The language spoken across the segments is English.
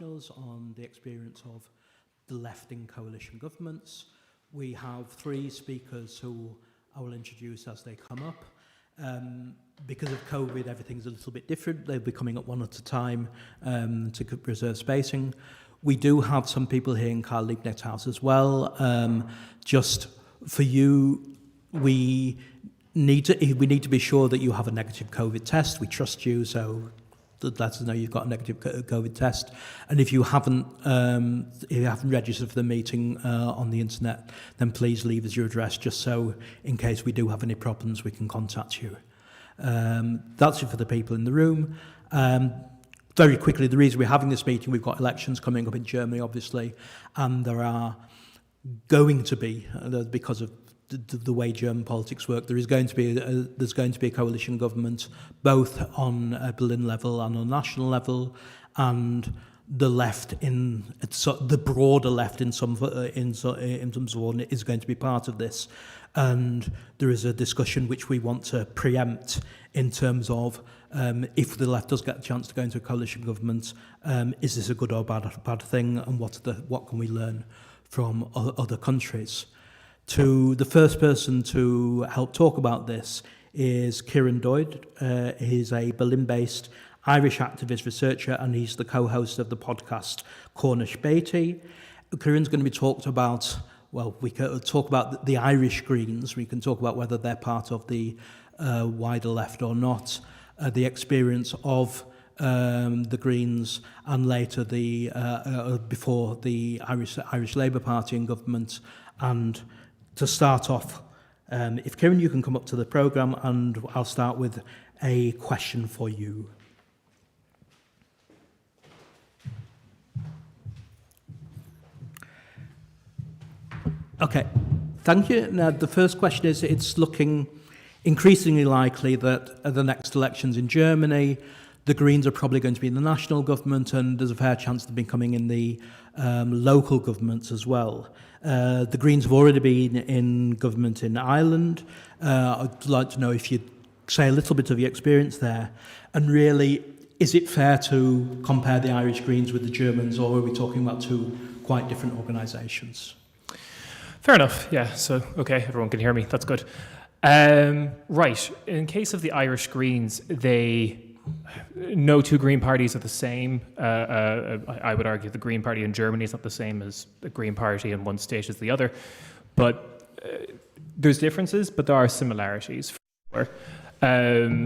Us on the experience of the left in coalition governments. We have three speakers who I will introduce as they come up. Because of COVID, everything's a little bit different. They'll be coming up one at a time to preserve spacing. We do have some people here in Carl Liebknecht's house as well. Just for you, we need to be sure that you have a negative COVID test. We trust you, so let us know you've got a negative COVID test. And if you haven't registered for the meeting on the internet, then please leave us your address, just so in case we do have any problems, we can contact you. That's it for the people in the room. Very quickly, the reason we're having this meeting, we've got elections coming up in Germany, obviously, and there are going to be, because of the way German politics work, there's going to be a coalition government, both on a Berlin level and on a national level, and the left the broader left in some form is going to be part of this. And there is a discussion which we want to preempt in terms of if the left does get a chance to go into a coalition government, is this a good or bad thing, and what can we learn from other countries? The first person to help talk about this is Ciarán Dold. He's a Berlin-based Irish activist researcher, and he's the co-host of the podcast Cornish Beatty. Ciarán's going to be talked about, we can talk about the Irish Greens. We can talk about whether they're part of the wider left or not, the experience of the Greens, and later before the Irish Labour Party in government. And to start off, if Ciarán, you can come up to the programme, and I'll start with a question for you. Okay, thank you. Now, the first question is, it's looking increasingly likely that at the next elections in Germany, the Greens are probably going to be in the national government, and there's a fair chance they're becoming in the local governments as well. The Greens have already been in government in Ireland. I'd like to know if you'd say a little bit of your experience there. And really, is it fair to compare the Irish Greens with the Germans, or are we talking about two quite different organisations? Fair enough, yeah. So, okay, everyone can hear me. That's good. Right. In case of the Irish Greens, no two Green parties are the same. I would argue the Green Party in Germany is not the same as the Green Party in one state as the other. But there's differences, but there are similarities. For sure.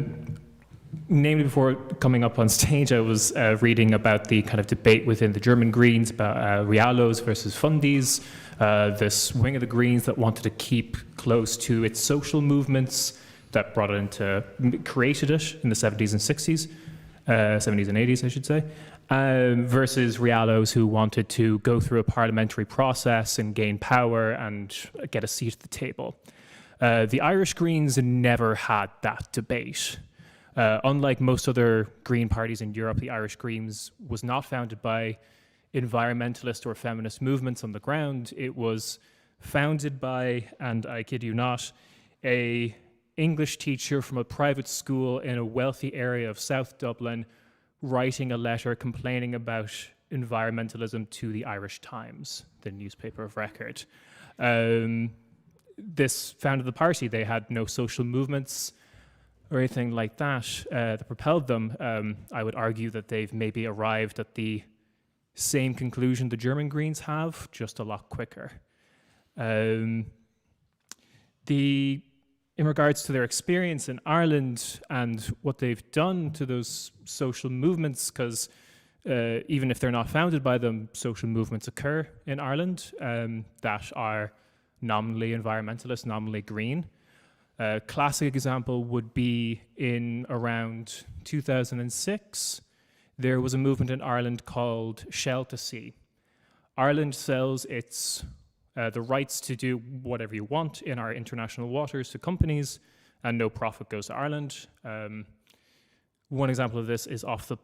Namely, before coming up on stage, I was reading about the kind of debate within the German Greens about Realos versus Fundis, this wing of the Greens that wanted to keep close to its social movements that created it in the 70s and 60s, 70s and 80s, I should say, versus Realos who wanted to go through a parliamentary process and gain power and get a seat at the table. The Irish Greens never had that debate. Unlike most other Green parties in Europe, the Irish Greens was not founded by environmentalist or feminist movements on the ground. It was founded by, and I kid you not, a English teacher from a private school in a wealthy area of South Dublin writing a letter complaining about environmentalism to the Irish Times, the newspaper of record. This founded the party. They had no social movements or anything like that that propelled them. I would argue that they've maybe arrived at the same conclusion the German Greens have, just a lot quicker. In regards to their experience in Ireland and what they've done to those social movements, because even if they're not founded by them, social movements occur in Ireland that are nominally environmentalist, nominally green. A classic example would be in around 2006, there was a movement in Ireland called Shell to Sea. Ireland sells the rights to do whatever you want in our international waters to companies, and no profit goes to Ireland. One example of this is off the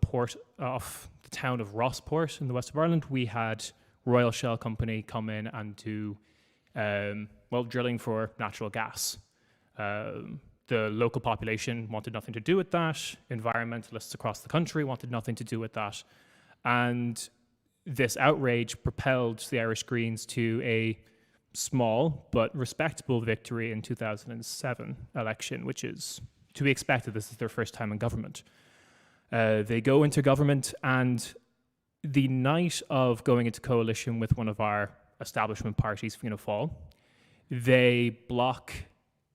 town of Rossport in the west of Ireland. We had Royal Shell Company come in and do drilling for natural gas. The local population wanted nothing to do with that. Environmentalists across the country wanted nothing to do with that. And this outrage propelled the Irish Greens to a small but respectable victory in 2007 election, which is to be expected. This is their first time in government. They go into government, and the night of going into coalition with one of our establishment parties, Fianna Fáil, they block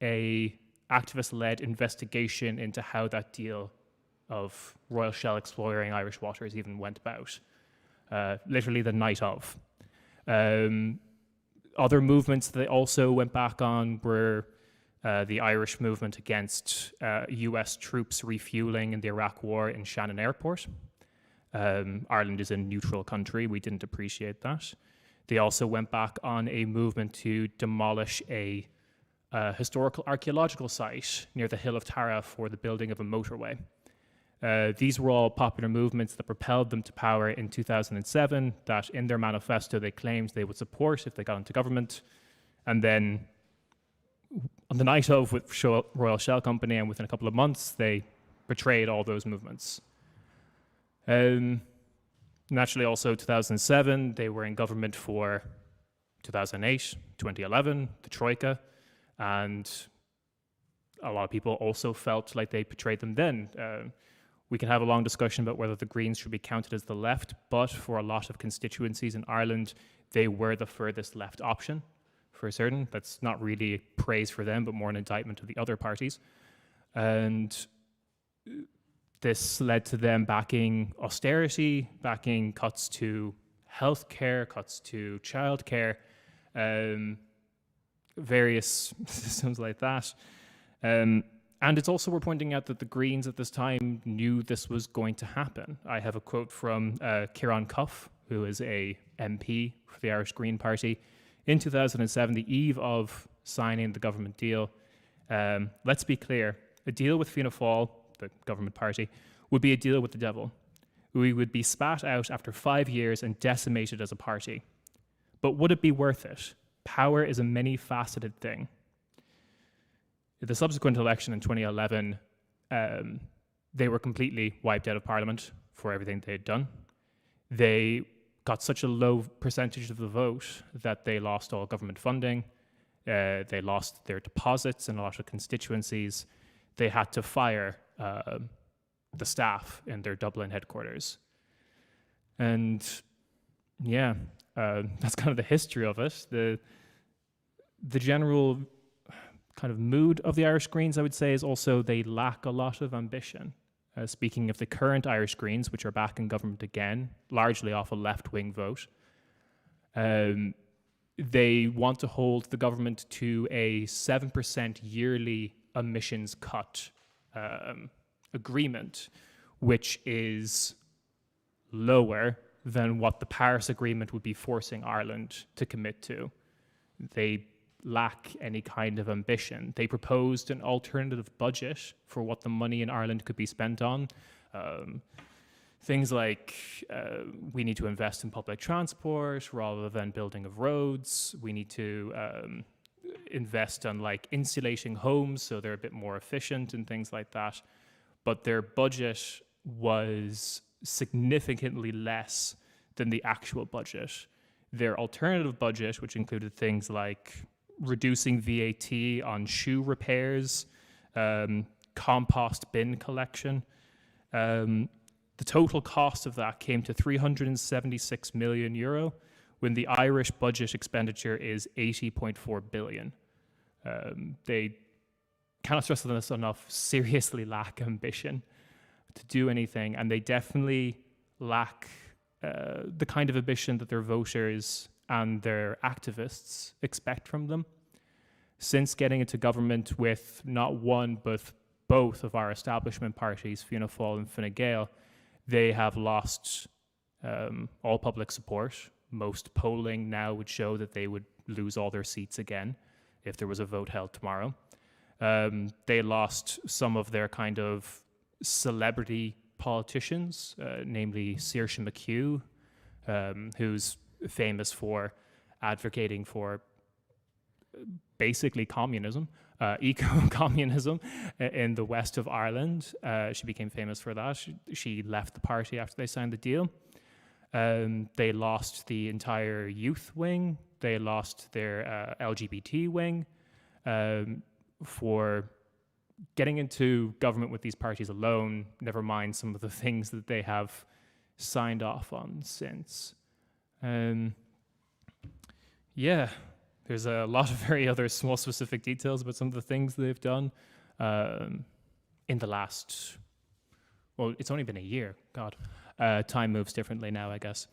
a activist-led investigation into how that deal of Royal Shell exploring Irish waters even went about, literally the night of. Other movements that they also went back on were the Irish movement against US troops refueling in the Iraq War in Shannon Airport. Ireland is a neutral country. We didn't appreciate that. They also went back on a movement to demolish a historical archaeological site near the Hill of Tara for the building of a motorway. These were all popular movements that propelled them to power in 2007, that in their manifesto they claimed they would support if they got into government. And then on the night of with Royal Shell Company, and within a couple of months, they betrayed all those movements. Naturally, also 2007, they were in government for 2008, 2011, the Troika, and a lot of people also felt like they betrayed them then. We can have a long discussion about whether the Greens should be counted as the left, but for a lot of constituencies in Ireland, they were the furthest left option, for certain. That's not really praise for them, but more an indictment of the other parties. And this led to them backing austerity, backing cuts to healthcare, cuts to childcare, various systems like that. And it's also worth pointing out that the Greens at this time knew this was going to happen. I have a quote from Ciarán Dold, who is a MP for the Irish Green Party. In 2007, the eve of signing the government deal, let's be clear, a deal with Fianna Fáil, the government party, would be a deal with the devil. We would be spat out after 5 years and decimated as a party. But would it be worth it? Power is a many-faceted thing. The subsequent election in 2011, they were completely wiped out of Parliament for everything they had done. They got such a low percentage of the vote that they lost all government funding. They lost their deposits in a lot of constituencies. They had to fire the staff in their Dublin headquarters. And yeah, that's kind of the history of it. The general kind of mood of the Irish Greens, I would say, is also they lack a lot of ambition. Speaking of the current Irish Greens, which are back in government again, largely off a left-wing vote, they want to hold the government to a 7% yearly emissions cut agreement, which is lower than what the Paris Agreement would be forcing Ireland to commit to. They lack any kind of ambition. They proposed an alternative budget for what the money in Ireland could be spent on. Things like we need to invest in public transport rather than building of roads. We need to invest on like insulating homes so they're a bit more efficient and things like that. But their budget was significantly less than the actual budget. Their alternative budget, which included things like reducing VAT on shoe repairs, compost bin collection, the total cost of that came to €376 million, when the Irish budget expenditure is 80.4 billion. They cannot stress this enough, seriously lack ambition to do anything, and they definitely lack the kind of ambition that their voters and their activists expect from them. Since getting into government with not one but both of our establishment parties, Fianna Fáil and Fine Gael, they have lost all public support. Most polling now would show that they would lose all their seats again if there was a vote held tomorrow. They lost some of their kind of celebrity politicians, namely Saoirse McHugh, who's famous for advocating for basically communism, eco-communism in the west of Ireland. She became famous for that. She left the party after they signed the deal. They lost the entire youth wing. They lost their LGBT wing for getting into government with these parties alone, never mind some of the things that they have signed off on since. Yeah, there's a lot of very other small specific details about some of the things they've done in the last, well, it's only been a year, God. Time moves differently now, I guess.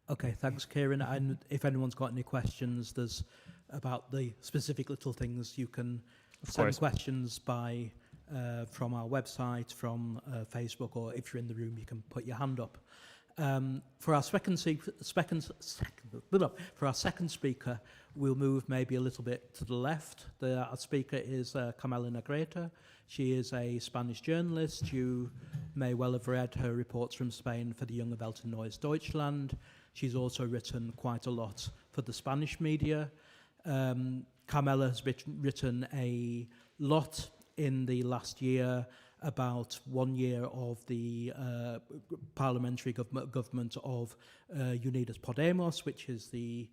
Okay, thanks, Ciarán. And if anyone's got any questions, there's about the specific little things you can send questions by from our website, from Facebook, or if you're in the room, you can put your hand up. For our second speaker, we'll move maybe a little bit to the left. Our speaker is Carmela Negrete. She is a Spanish journalist. You may well have read her reports from Spain for the Junge Welt in Neues Deutschland. She's also written quite a lot for the Spanish media. Carmela has written a lot in the last year about 1 year of the parliamentary government of Unidas Podemos, which is the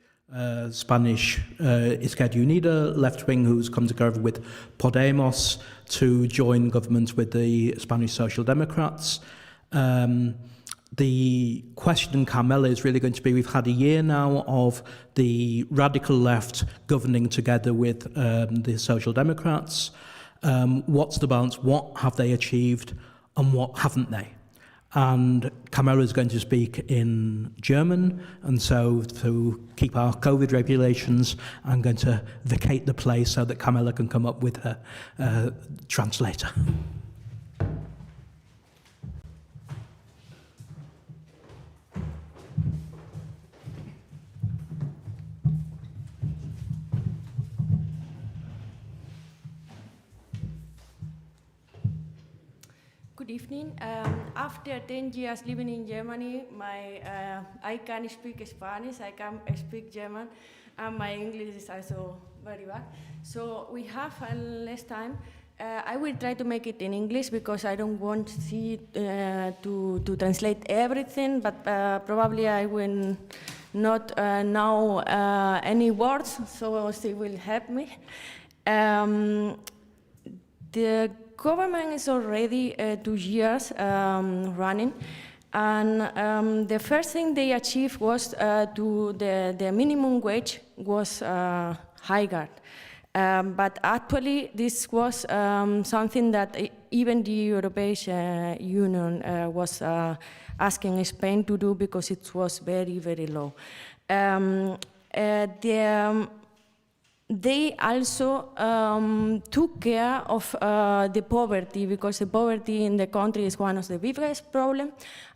Spanish Izquierda Unida left wing, who's come together with Podemos to join government with the Spanish Social Democrats. The question, Carmela, is really going to be, we've had a year now of the radical left governing together with the Social Democrats. What's the balance? What have they achieved and what haven't they? And Carmela is going to speak in German, and so to keep our COVID regulations, I'm going to vacate the place so that Carmela can come up with her translator. Good evening. After 10 years living in Germany, I can speak Spanish, I can speak German, and my English is also very bad. So we have less time. I will try to make it in English because I don't want to translate everything, but probably I will not know any words, so she will help me. The government is already 2 years running, and the first thing they achieved was the minimum wage was higher. But actually, this was something that even the European Union was asking Spain to do because it was very, very low. They also took care of the poverty, because the poverty in the country is one of the biggest problems,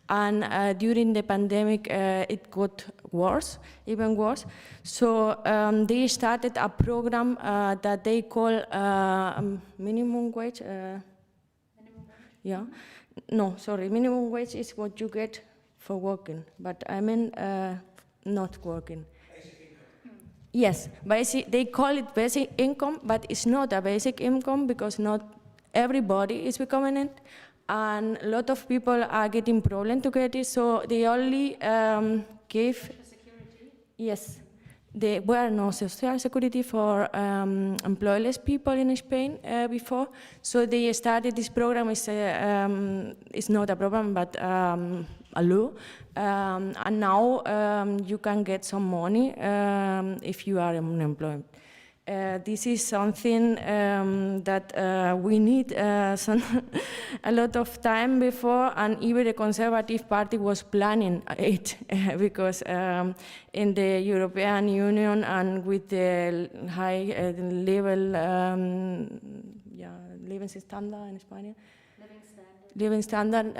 and during the pandemic it got worse, even worse. So they started a program that they call minimum wage. Yeah, no, sorry, minimum wage is what you get for working, but I mean not working. Yes, they call it basic income, but it's not a basic income because not everybody is becoming it, and a lot of people are getting problem to get it, so they only gave... Security? Yes, there were no social security for employless people in Spain before, so they started this program. It's not a program, but a law. And now you can get some money if you are unemployed. This is something that we need a lot of time before, and even the Conservative Party was planning it because in the European Union and with the high level living standard in Spain. Living standard,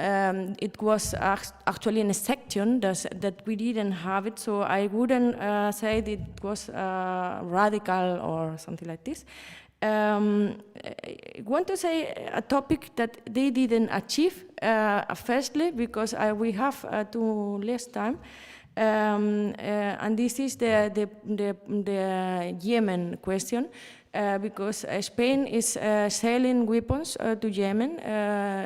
it was actually in a section that we didn't have it, so I wouldn't say that it was radical or something like this. I want to say a topic that they didn't achieve, firstly, because we have too less time, and this is the Yemen question. because Spain is selling weapons to Yemen.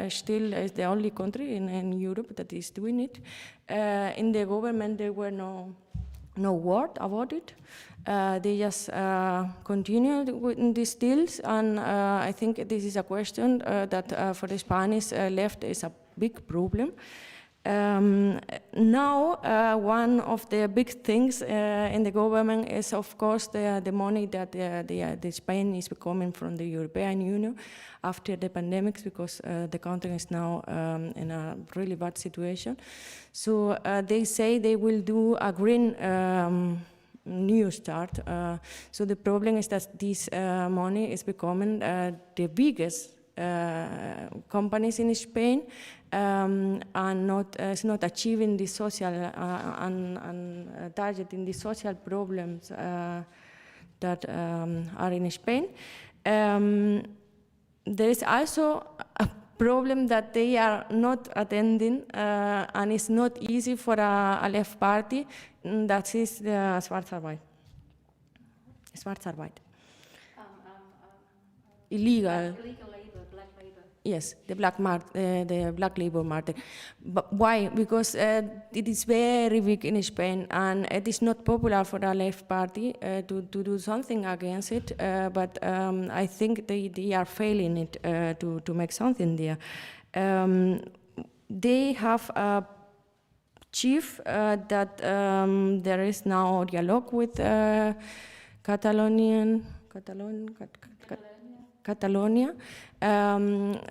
Still is the only country in Europe that is doing it. In the government, there were no word about it. They just continued with these deals, and I think this is a question that for the Spanish left is a big problem. Now, one of the big things in the government is, of course, the money that the Spain is becoming from the European Union after the pandemic, because the country is now in a really bad situation. So they say they will do a green new start. So the problem is that this money is becoming the biggest companies in Spain, and is not achieving the social and targeting the social problems that are in Spain. There is also a problem that they are not attending, and it's not easy for a left party, that is the Schwarzarbeit. Illegal. Yes, the black labor market. But why? Because it is very big in Spain, and it is not popular for the left party to do something against it. But I think they are failing it to make something there. They have a chief that there is now dialogue with Catalonia.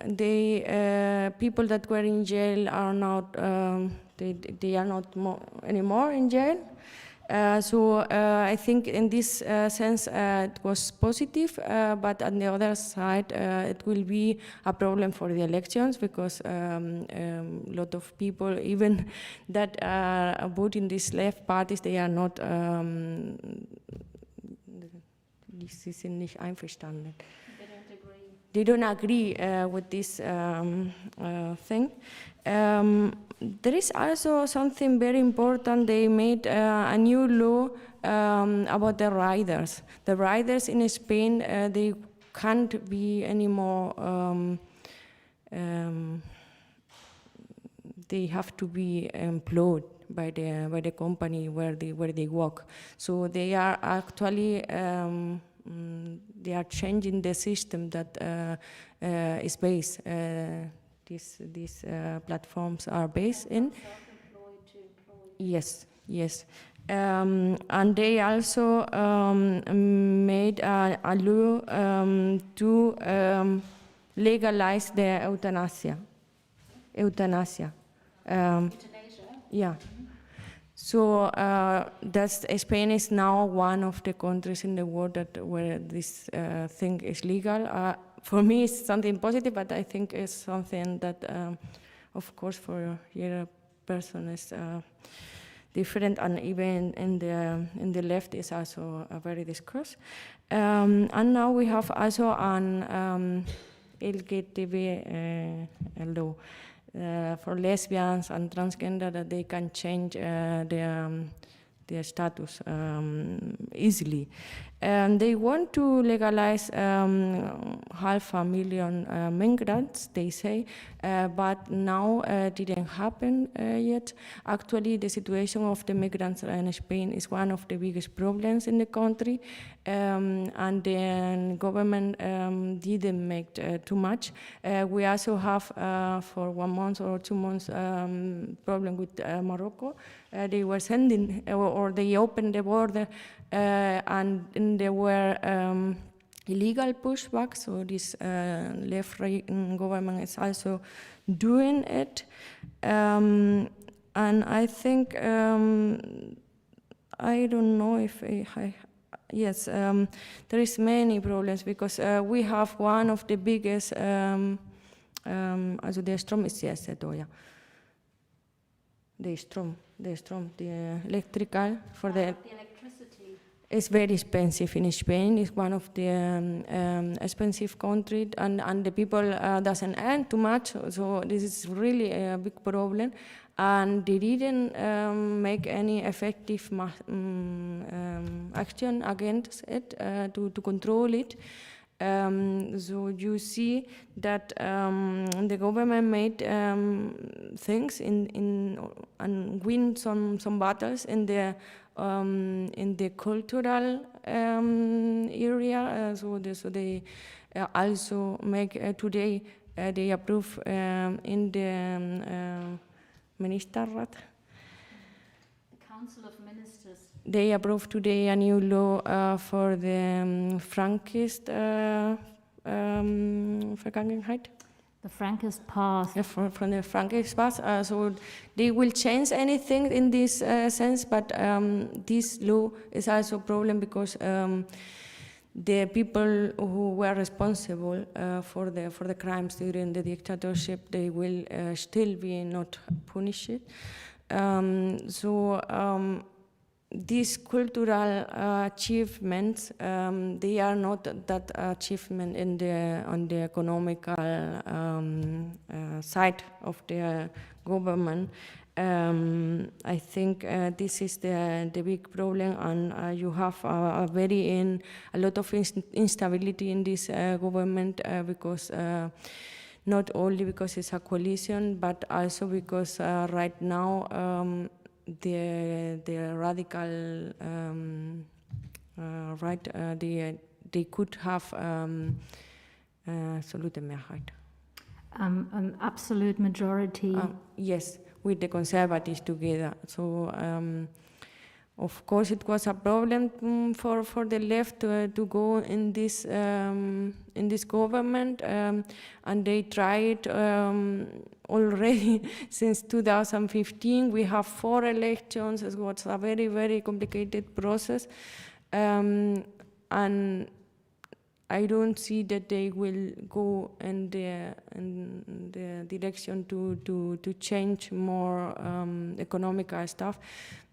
The people that were in jail are not, they are not anymore in jail. So I think in this sense it was positive, but on the other side it will be a problem for the elections, because a lot of people, even that are voting these left parties, they are not, sie sind nicht einverstanden. They don't agree with this thing. There is also something very important. They made a new law about the riders. The riders in Spain, they can't be anymore, they have to be employed by the company where they work. So they are actually they are changing the system that is based. These platforms are based in. Yes. And they also made a law to legalize the euthanasia. Yeah. So Spain is now one of the countries in the world where this thing is legal. For me, it's something positive, but I think it's something that, of course, for your person is different, and even in the left is also very discussed. And now we have also an LGTB law. For lesbians and transgender, that they can change their status easily. And they want to legalize 500,000 migrants, they say, but now didn't happen yet. Actually, the situation of the migrants in Spain is one of the biggest problems in the country, and the government didn't make too much. We also have, for 1 month or 2 months, problem with Morocco. They were sending, or they opened the border, and there were illegal pushbacks, so this left-right government is also doing it. And I think, I don't know if yes, there is many problems, because we have one of the biggest, also the Strom ist sehr, sehr teuer. The electrical for the electricity. It's very expensive in Spain. It's one of the expensive countries, and the people doesn't earn too much. So this is really a big problem. and they didn't make any effective action against it to control it. So you see that the government made things and win some battles in the cultural area. So they also make today they approve in the Ministerrat. The Council of Ministers. They approved today a new law for the Frankist Vergangenheit. The Frankist past. Yeah, from the Frankist past. So they will change anything in this sense, but this law is also a problem because the people who were responsible for the crimes during the dictatorship, they will still be not punished. These cultural achievements, they are not that achievement on the economical side of the government. I think this is the big problem, and you have a lot of instability in this government because not only because it's a coalition, but also because right now the radical right, they could have absolute Mehrheit. An absolute majority. Yes, with the conservatives together. So, of course, it was a problem for the left to go in this government, and they tried already since 2015. We have 4 elections. It was a very, very complicated process, and I don't see that they will go in the direction to change more economical stuff,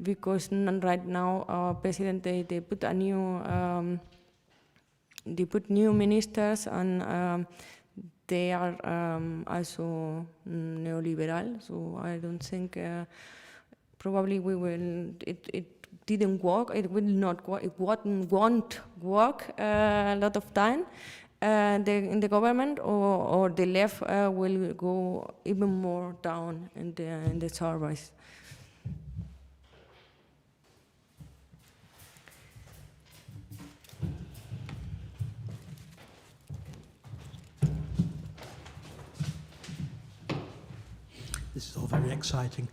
because right now our president they put a new new ministers, and they are also neoliberal. So I don't think probably we will. It didn't work. It will not work. It won't work a lot of time in the government, or the left will go even more down in the service. This is all very exciting.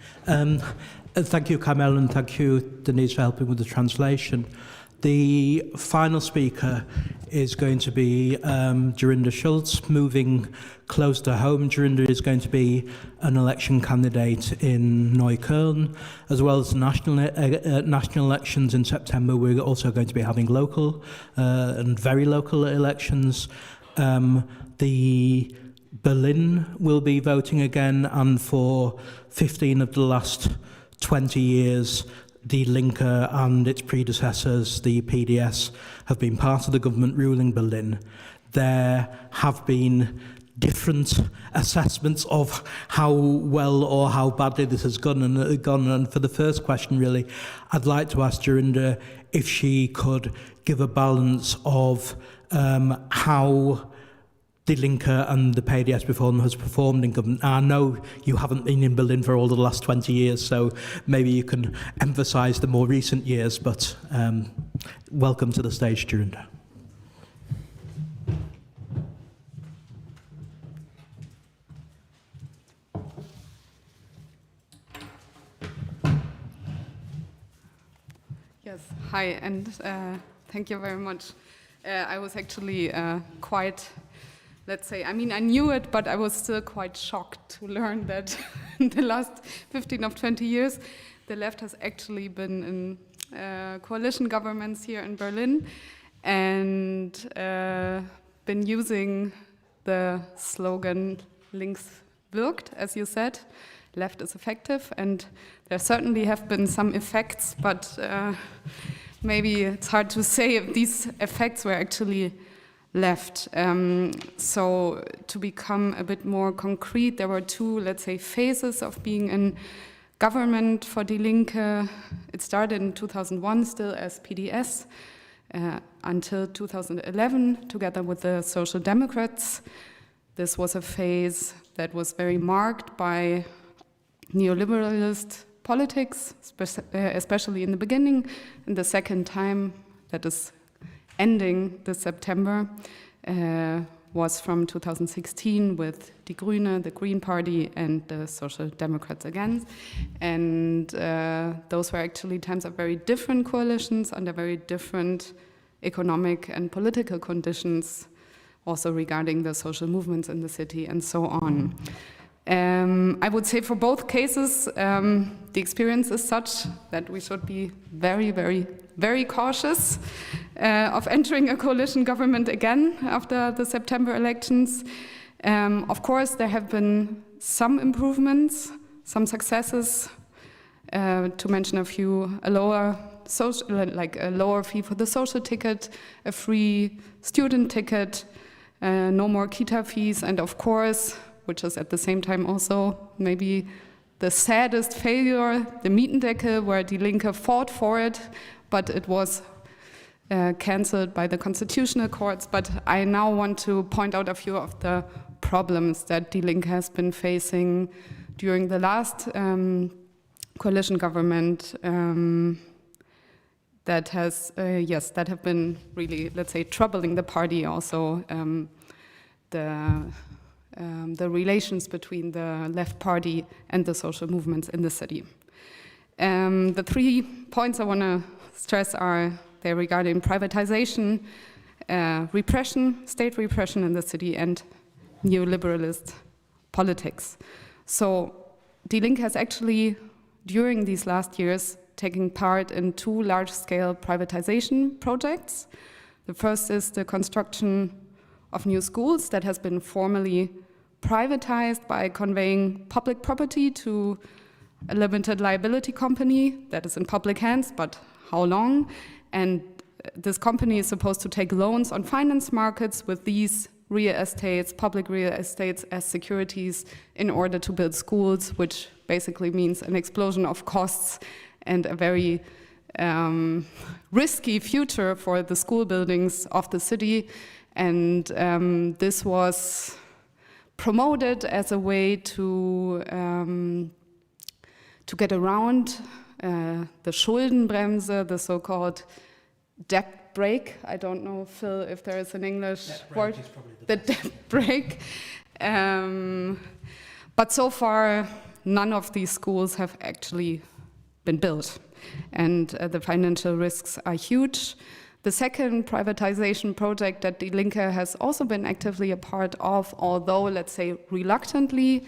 Thank you, Carmela, and thank you, Denise, for helping with the translation. The final speaker is going to be Jorinde Schulz. Moving close to home, Jorinde is going to be an election candidate in Neukölln, as well as national elections in September. We're also going to be having local and very local elections. The Berlin will be voting again, and for 15 of the last 20 years, the LINKE and its predecessors, the PDS, have been part of the government ruling Berlin. There have been different assessments of how well or how badly this has gone. And for the first question, really, I'd like to ask Jorinde if she could give a balance of how the LINKE and the PDS before them has performed in government. I know you haven't been in Berlin for all the last 20 years, so maybe you can emphasise the more recent years, but welcome to the stage, Jorinde. Yes, hi, and thank you very much. I was actually quite, let's say, I mean, I knew it, but I was still quite shocked to learn that in the last 15 of 20 years, the left has actually been in coalition governments here in Berlin and been using the slogan "Links wirkt," as you said, left is effective, and there certainly have been some effects, but maybe it's hard to say if these effects were actually left. So to become a bit more concrete, there were 2, let's say, phases of being in government for Die Linke. It started in 2001 still as PDS until 2011 together with the Social Democrats. This was a phase that was very marked by neoliberalist politics, especially in the beginning, and the second time, that is ending this September, was from 2016 with Die Grüne, the Green Party, and the Social Democrats again. And those were actually times of very different coalitions under very different economic and political conditions, also regarding the social movements in the city and so on. I would say for both cases, the experience is such that we should be very, very, very cautious of entering a coalition government again after the September elections. Of course, there have been some improvements, some successes. To mention a few, a lower fee for the social ticket, a free student ticket, no more Kita fees, and of course, which is at the same time also maybe the saddest failure, the Mietendeckel, where Die Linke fought for it, but it was cancelled by the constitutional courts. But I now want to point out a few of the problems that Die Linke has been facing during the last coalition government that have been really, let's say, troubling the party also. The relations between the left party and the social movements in the city. The 3 points I want to stress are they're regarding privatization, repression, state repression in the city, and neoliberalist politics. So Die Linke has actually, during these last years, taken part in 2 large-scale privatization projects. The first is the construction of new schools that has been formally privatized by conveying public property to a limited liability company that is in public hands, but how long? And this company is supposed to take loans on finance markets with these real estates, public real estates, as securities in order to build schools, which basically means an explosion of costs and a very risky future for the school buildings of the city. And this was promoted as a way to get around the Schuldenbremse, the so-called debt break. I don't know, Phil, if there is an English word. The debt break. But so far, none of these schools have actually been built, and the financial risks are huge. The second privatization project that Die Linke has also been actively a part of, although, let's say, reluctantly,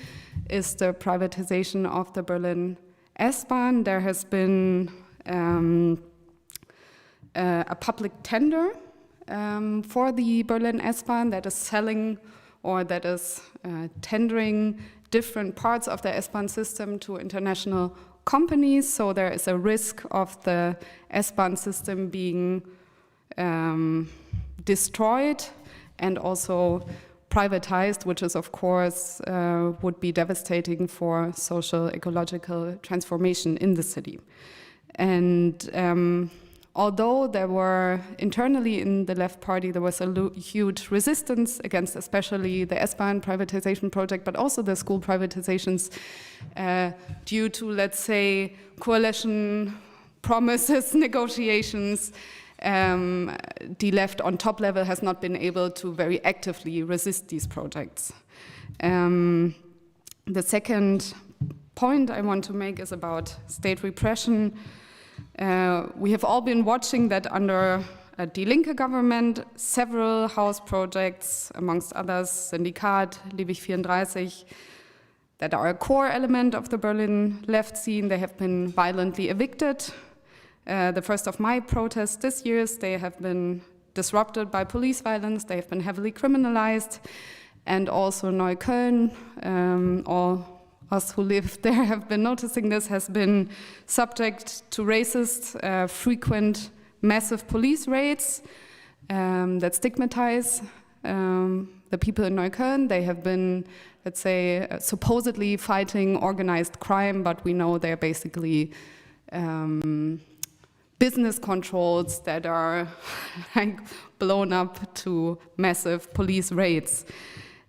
is the privatization of the Berlin S-Bahn. There has been a public tender for the Berlin S-Bahn that is selling or that is tendering different parts of the S-Bahn system to international companies. So there is a risk of the S-Bahn system being destroyed and also privatized, which is, of course, would be devastating for social ecological transformation in the city. And although there were internally in the left party, there was a huge resistance against especially the S-Bahn privatization project, but also the school privatizations due to, let's say, coalition promises, negotiations, the left on top level has not been able to very actively resist these projects. The second point I want to make is about state repression. We have all been watching that under a Die Linke government, several house projects, amongst others, Syndikat, Liebig 34, that are a core element of the Berlin left scene. They have been violently evicted. The 1st of May protests this year, they have been disrupted by police violence, they have been heavily criminalized, and also Neukölln, all us who live there have been noticing this, has been subject to racist, frequent, massive police raids that stigmatize the people in Neukölln. They have been, let's say, supposedly fighting organized crime, but we know they're basically business controls that are like blown up to massive police raids.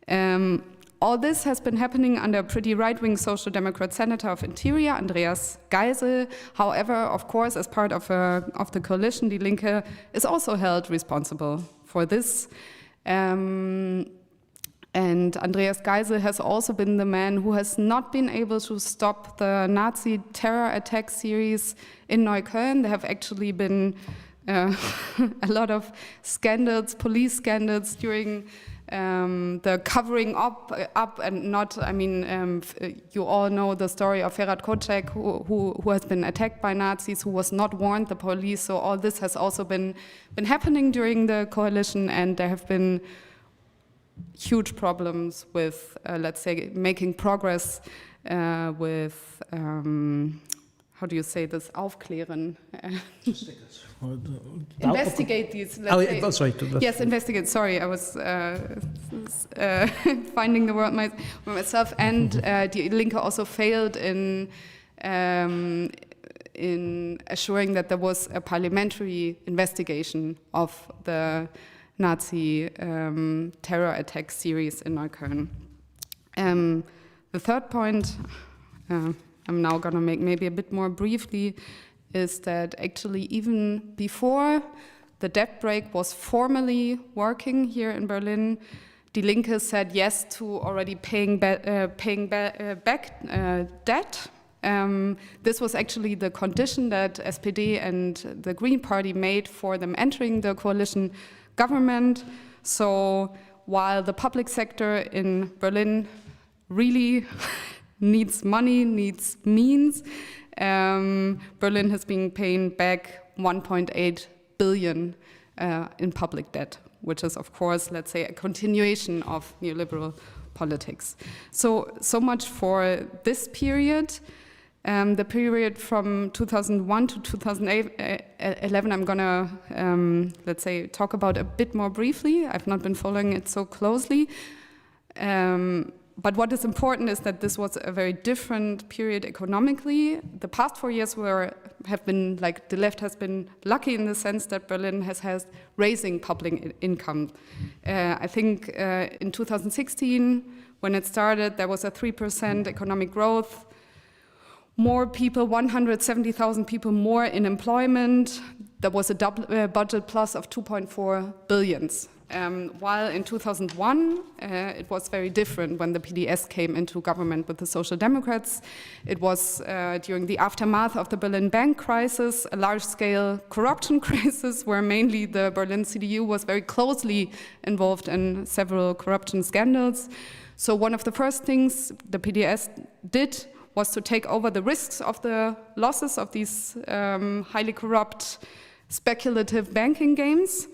All this has been happening under a pretty right-wing Social Democrat Senator of Interior, Andreas Geisel. However, of course, as part of the coalition, Die Linke is also held responsible for this. And Andreas Geisel has also been the man who has not been able to stop the Nazi terror attack series in Neukölln. There have actually been a lot of scandals, police scandals during the covering up and not, I mean, you all know the story of Ferhat Kocek, who has been attacked by Nazis, who was not warned, the police. So all this has also been happening during the coalition, and there have been huge problems with, let's say, making progress with, how do you say this, aufklären? Investigate these. Yes, investigate. Sorry, I was finding the word myself. And Die Linke also failed in assuring that there was a parliamentary investigation of the Nazi terror attack series in Neukölln. The third point, I'm now going to make maybe a bit more briefly, is that actually even before the debt brake was formally working here in Berlin, Die Linke said yes to already paying back debt. This was actually the condition that SPD and the Green Party made for them entering the coalition government. So while the public sector in Berlin really needs money, needs means, Berlin has been paying back 1.8 billion in public debt, which is, of course, let's say, a continuation of neoliberal politics. So much for this period. The period from 2001 to 2011, I'm gonna, let's say, talk about a bit more briefly. I've not been following it so closely. But what is important is that this was a very different period economically. The past 4 years have been, like, the left has been lucky in the sense that Berlin has had raising public income. I think in 2016, when it started, there was a 3% economic growth. More people, 170,000 people more in employment. There was a budget plus of 2.4 billion. While in 2001, it was very different when the PDS came into government with the Social Democrats. It was during the aftermath of the Berlin bank crisis, a large-scale corruption crisis where mainly the Berlin CDU was very closely involved in several corruption scandals. So one of the first things the PDS did was to take over the risks of the losses of these highly corrupt, speculative banking games,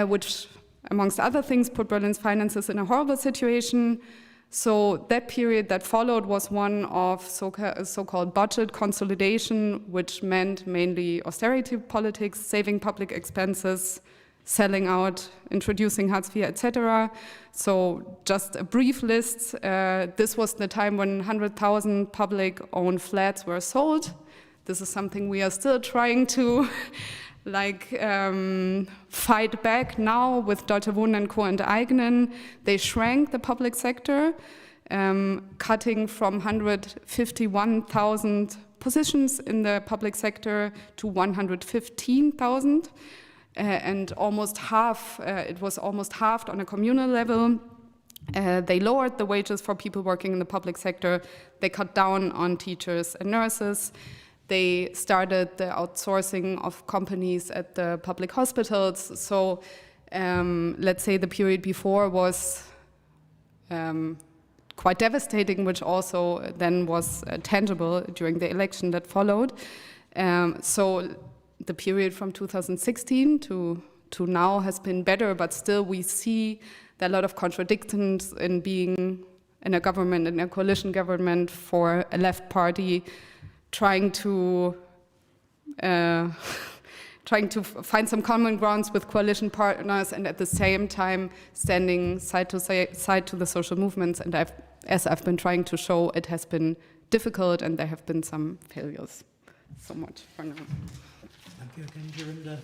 which, amongst other things, put Berlin's finances in a horrible situation. So that period that followed was one of so-called budget consolidation, which meant mainly austerity politics, saving public expenses, selling out, introducing Hartz IV, etc. So just a brief list. This was the time when 100,000 public-owned flats were sold. This is something we are still trying to fight back now with Deutsche Wohnen and Co. enteignen. They shrank the public sector, cutting from 151,000 positions in the public sector to 115,000. And almost half, it was almost halved on a communal level. They lowered the wages for people working in the public sector. They cut down on teachers and nurses. They started the outsourcing of companies at the public hospitals. So let's say the period before was quite devastating, which also then was tangible during the election that followed. So the period from 2016 to now has been better, but still we see there are a lot of contradictions in being in a government, in a coalition government for a left party trying to trying to find some common grounds with coalition partners, and at the same time standing side to the social movements. And as I've been trying to show, it has been difficult, and there have been some failures. So much for now. Thank you again, Jorinde.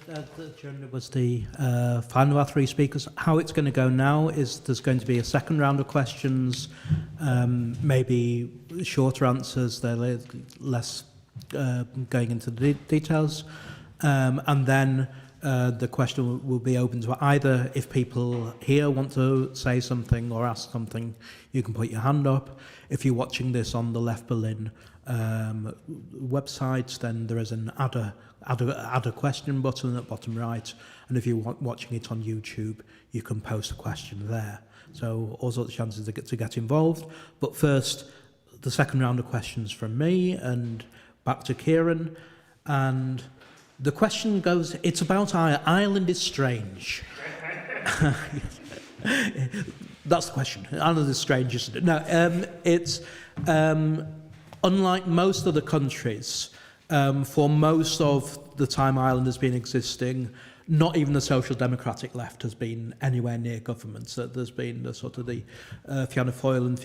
Jorinde was the final of our three speakers. How it's going to go now is there's going to be a second round of questions, maybe shorter answers, they're less going into the details, and then the question will be open to either, if people here want to say something or ask something, you can put your hand up. If you're watching this on the Left Berlin website, then there is an add a question button at bottom right, and if you're watching it on YouTube, you can post a question there. So all sorts of chances to get involved. But first, the second round of questions from me, and back to Ciarán. And the question goes, it's about Ireland is strange. That's the question. Ireland is strange, isn't it? No, it's unlike most other countries, for most of the time Ireland has been existing, not even the social democratic left has been anywhere near government. So there's been the sort of the Fianna Fáil and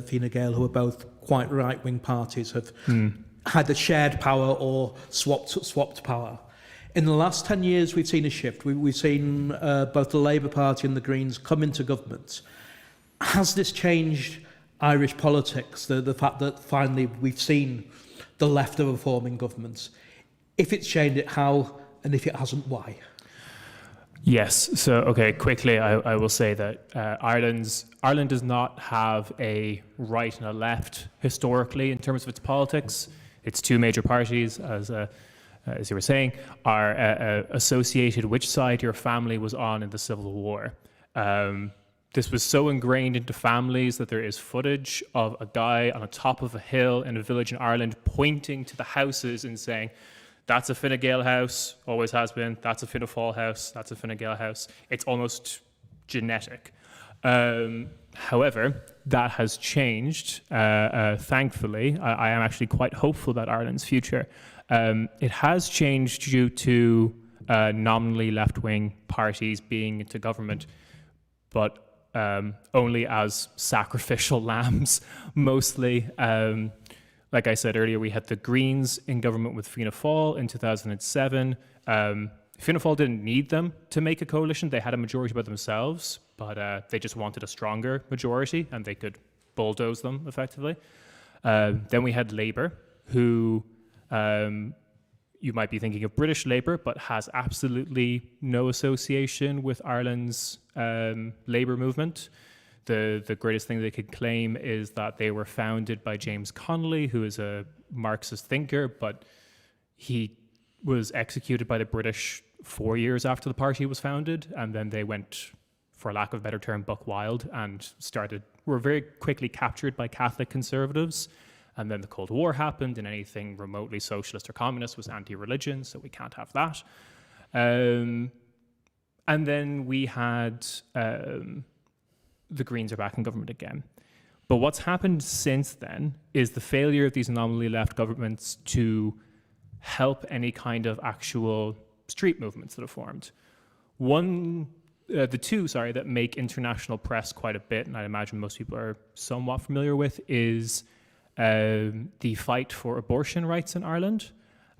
Fine Gael, who are both quite right-wing parties, have either shared power or swapped power. In the last 10 years, we've seen a shift. We've seen both the Labour Party and the Greens come into government. Has this changed Irish politics, the fact that finally we've seen the left of forming governments? If it's changed it, how? And if it hasn't, why? Yes. So, okay, quickly, I will say that Ireland does not have a right and a left historically in terms of its politics. Its two major parties, as you were saying, are associated which side your family was on in the Civil War. This was so ingrained into families that there is footage of a guy on the top of a hill in a village in Ireland pointing to the houses and saying, that's a Fine Gael house, always has been. That's a Fianna Fáil house, that's a Fine Gael house. It's almost genetic. However, that has changed, thankfully. I am actually quite hopeful about Ireland's future. It has changed due to nominally left-wing parties being into government, but only as sacrificial lambs, mostly. Like I said earlier, we had the Greens in government with Fianna Fáil in 2007. Fianna Fáil didn't need them to make a coalition. They had a majority by themselves, but they just wanted a stronger majority and they could bulldoze them effectively. Then we had Labour, who you might be thinking of British Labour, but has absolutely no association with Ireland's Labour movement. The greatest thing they could claim is that they were founded by James Connolly, who is a Marxist thinker, but he was executed by the British 4 years after the party was founded, and then they went, for lack of a better term, buck wild and were very quickly captured by Catholic conservatives. And then the Cold War happened, and anything remotely socialist or communist was anti-religion, so we can't have that. And then we had the Greens are back in government again. But what's happened since then is the failure of these nominally left governments to help any kind of actual street movements that have formed. The two that make international press quite a bit, and I imagine most people are somewhat familiar with, is the fight for abortion rights in Ireland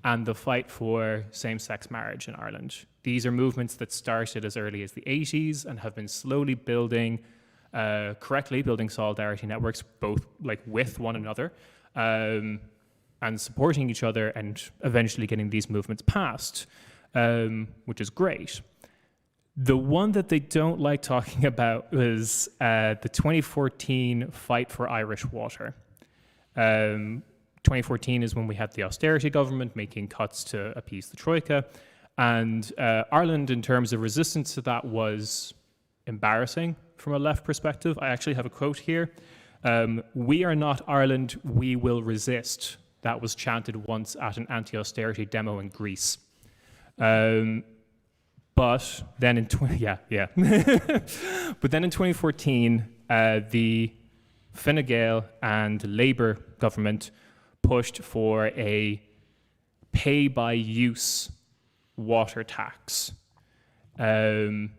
and the fight for same-sex marriage in Ireland. These are movements that started as early as the 80s and have been slowly building solidarity networks, both like with one another and supporting each other, and eventually getting these movements passed, which is great. The one that they don't like talking about was the 2014 fight for Irish water. 2014 is when we had the austerity government making cuts to appease the Troika, and Ireland, in terms of resistance to that, was embarrassing from a left perspective. I actually have a quote here. "We are not Ireland, we will resist." That was chanted once at an anti-austerity demo in Greece. But then in but then in 2014, the Fine Gael and Labour government pushed for a pay-by-use water tax. And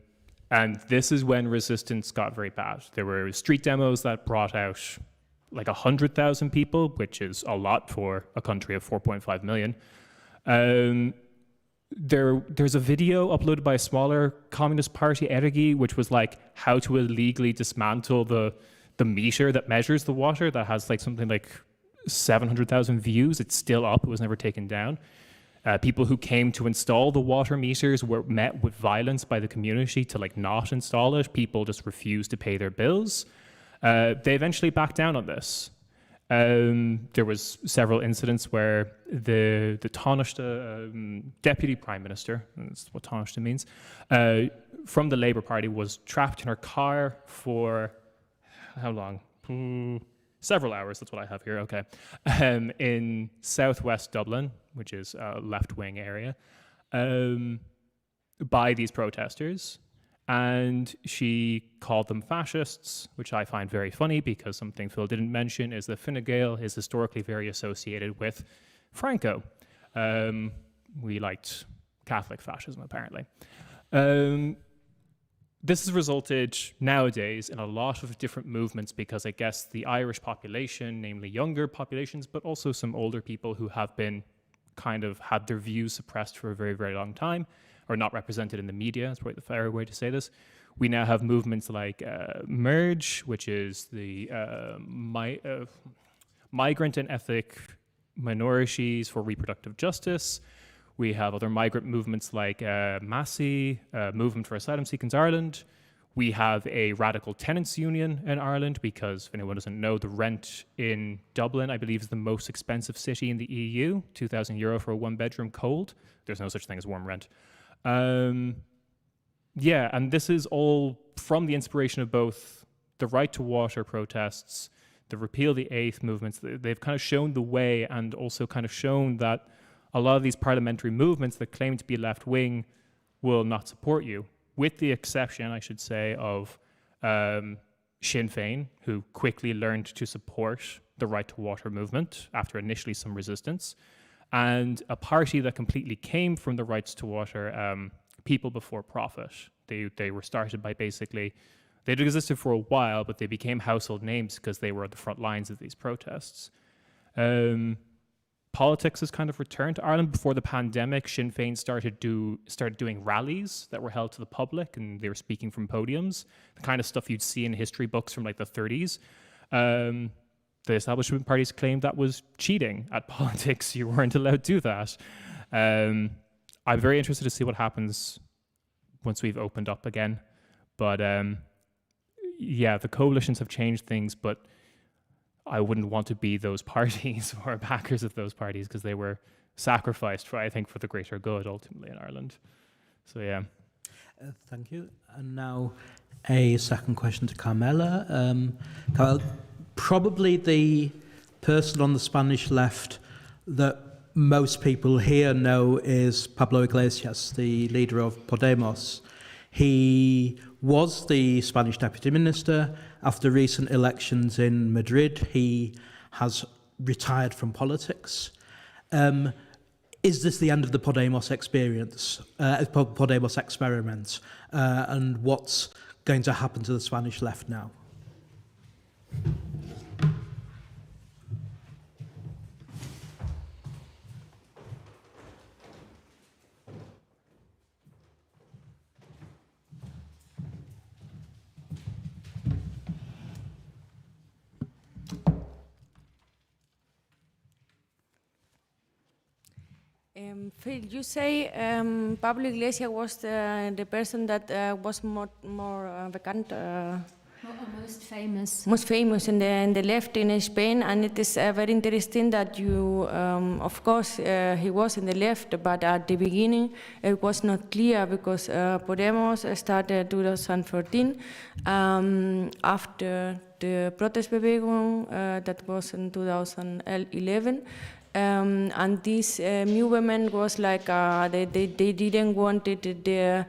this is when resistance got very bad. There were street demos that brought out like 100,000 people, which is a lot for a country of 4.5 million. There's a video uploaded by a smaller communist party, Ergi, which was like how to illegally dismantle the meter that measures the water, that has like something like 700,000 views. It's still up, it was never taken down. People who came to install the water meters were met with violence by the community to like not install it. People just refused to pay their bills. They eventually backed down on this. There was several incidents where the Taoiseach, deputy prime minister, that's what Taoiseach means, from the Labour Party was trapped in her car for how long? Several hours, that's what I have here, okay. In southwest Dublin, which is a left-wing area, by these protesters. And she called them fascists, which I find very funny because something Phil didn't mention is that Fine Gael is historically very associated with Franco. We liked Catholic fascism, apparently. This has resulted nowadays in a lot of different movements because I guess the Irish population, namely younger populations, but also some older people who have been kind of had their views suppressed for a very, very long time, or not represented in the media, that's probably the fair way to say this. We now have movements like Merge, which is the migrant and ethnic minorities for reproductive justice. We have other migrant movements like Massey, Movement for Asylum Seekers Ireland. We have a radical tenants union in Ireland because, if anyone doesn't know, the rent in Dublin, I believe, is the most expensive city in the EU, €2,000 for a one-bedroom cold. There's no such thing as warm rent. Yeah, and this is all from the inspiration of both the right to water protests, the repeal the eighth movements. They've kind of shown the way and also kind of shown that a lot of these parliamentary movements that claim to be left-wing will not support you, with the exception, I should say, of Sinn Féin, who quickly learned to support the right to water movement after initially some resistance, and a party that completely came from the rights to water, People Before Profit. They were started by basically, they'd existed for a while, but they became household names because they were at the front lines of these protests. Politics has kind of returned to Ireland. Before the pandemic, Sinn Féin started doing rallies that were held to the public, and they were speaking from podiums, the kind of stuff you'd see in history books from like the 30s. The establishment parties claimed that was cheating at politics. You weren't allowed to do that. I'm very interested to see what happens once we've opened up again. But yeah, the coalitions have changed things, but I wouldn't want to be those parties or backers of those parties because they were sacrificed for, I think, for the greater good ultimately in Ireland. So yeah. Thank you. And now a second question to Carmela. Carmela, probably the person on the Spanish left that most people here know is Pablo Iglesias, the leader of Podemos. He was the Spanish deputy minister. After recent elections in Madrid, he has retired from politics. Is this the end of the Podemos experience, Podemos experiment? And what's going to happen to the Spanish left now? Phil, you say Pablo Iglesias was the person that was more vacant, most famous in the left in Spain, and it is very interesting that you, of course, he was in the left, but at the beginning it was not clear because Podemos started 2014 after the protest Bewegung that was in 2011. And this movement was like they didn't want it the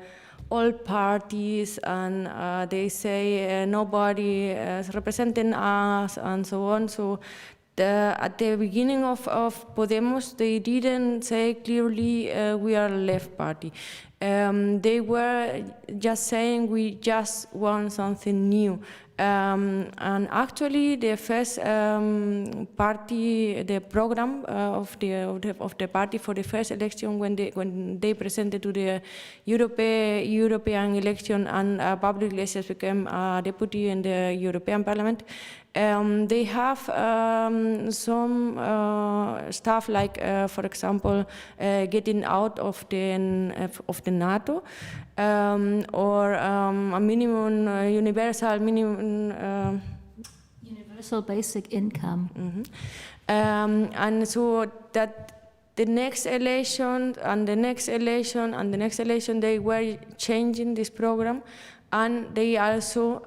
old parties, and they say nobody is representing us and so on. So at the beginning of Podemos, they didn't say clearly we are a left party. They were just saying we just want something new. And actually, the first party, the program of the party for the first election, when they presented to the European election and Pablo Iglesias became a deputy in the European Parliament, they have some stuff like, for example, getting out of the NATO, or a minimum universal basic income. And so that the next election and the next election and the next election, they were changing this program, and they also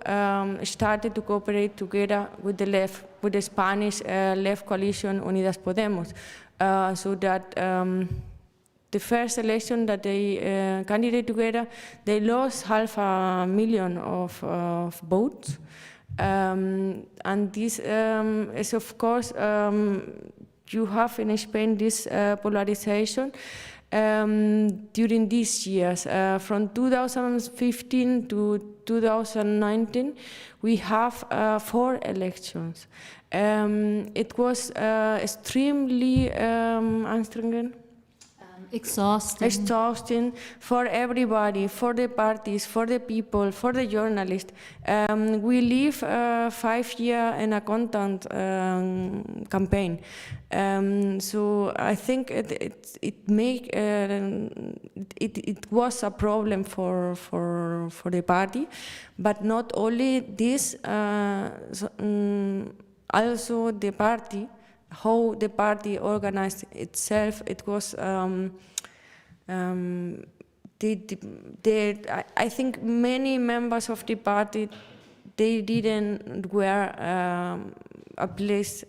started to cooperate together with the left, with the Spanish left coalition Unidas Podemos, so that the first election that they candidate together, they lost 500,000 of votes. And this is, of course, you have in Spain this polarization during these years. From 2015 to 2019, we have 4 elections. It was extremely exhausting for everybody, for the parties, for the people, for the journalists. We live 5 years in a constant campaign. So I think it was a problem for the party, but not only this, also the party, how the party organized itself. It was I think many members of the party, they didn't wear a place,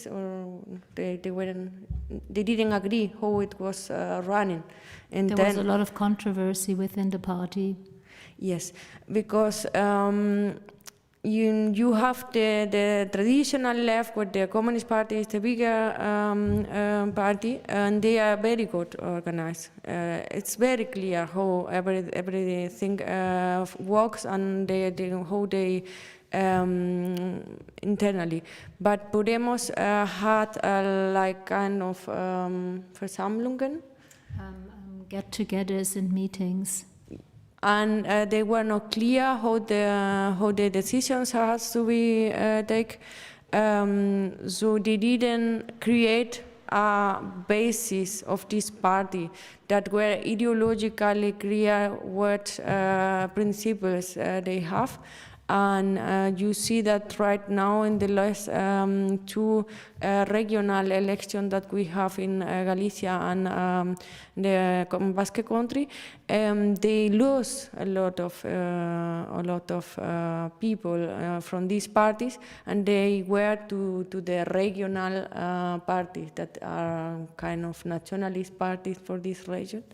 or they didn't agree how it was running. And there was a lot of controversy within the party. Yes, because you have the traditional left, where the Communist Party is the bigger party, and they are very good organized. It's very clear how everything works, and how they internally. But Podemos had like kind of Versammlungen. Get-togethers and meetings. And they were not clear how the decisions has to be taken. So they didn't create a basis of this party that were ideologically clear what principles they have. And you see that right now in the last 2 regional elections that we have in Galicia and the Basque Country, they lose a lot of people from these parties, and they were to the regional parties that are kind of nationalist parties for this region.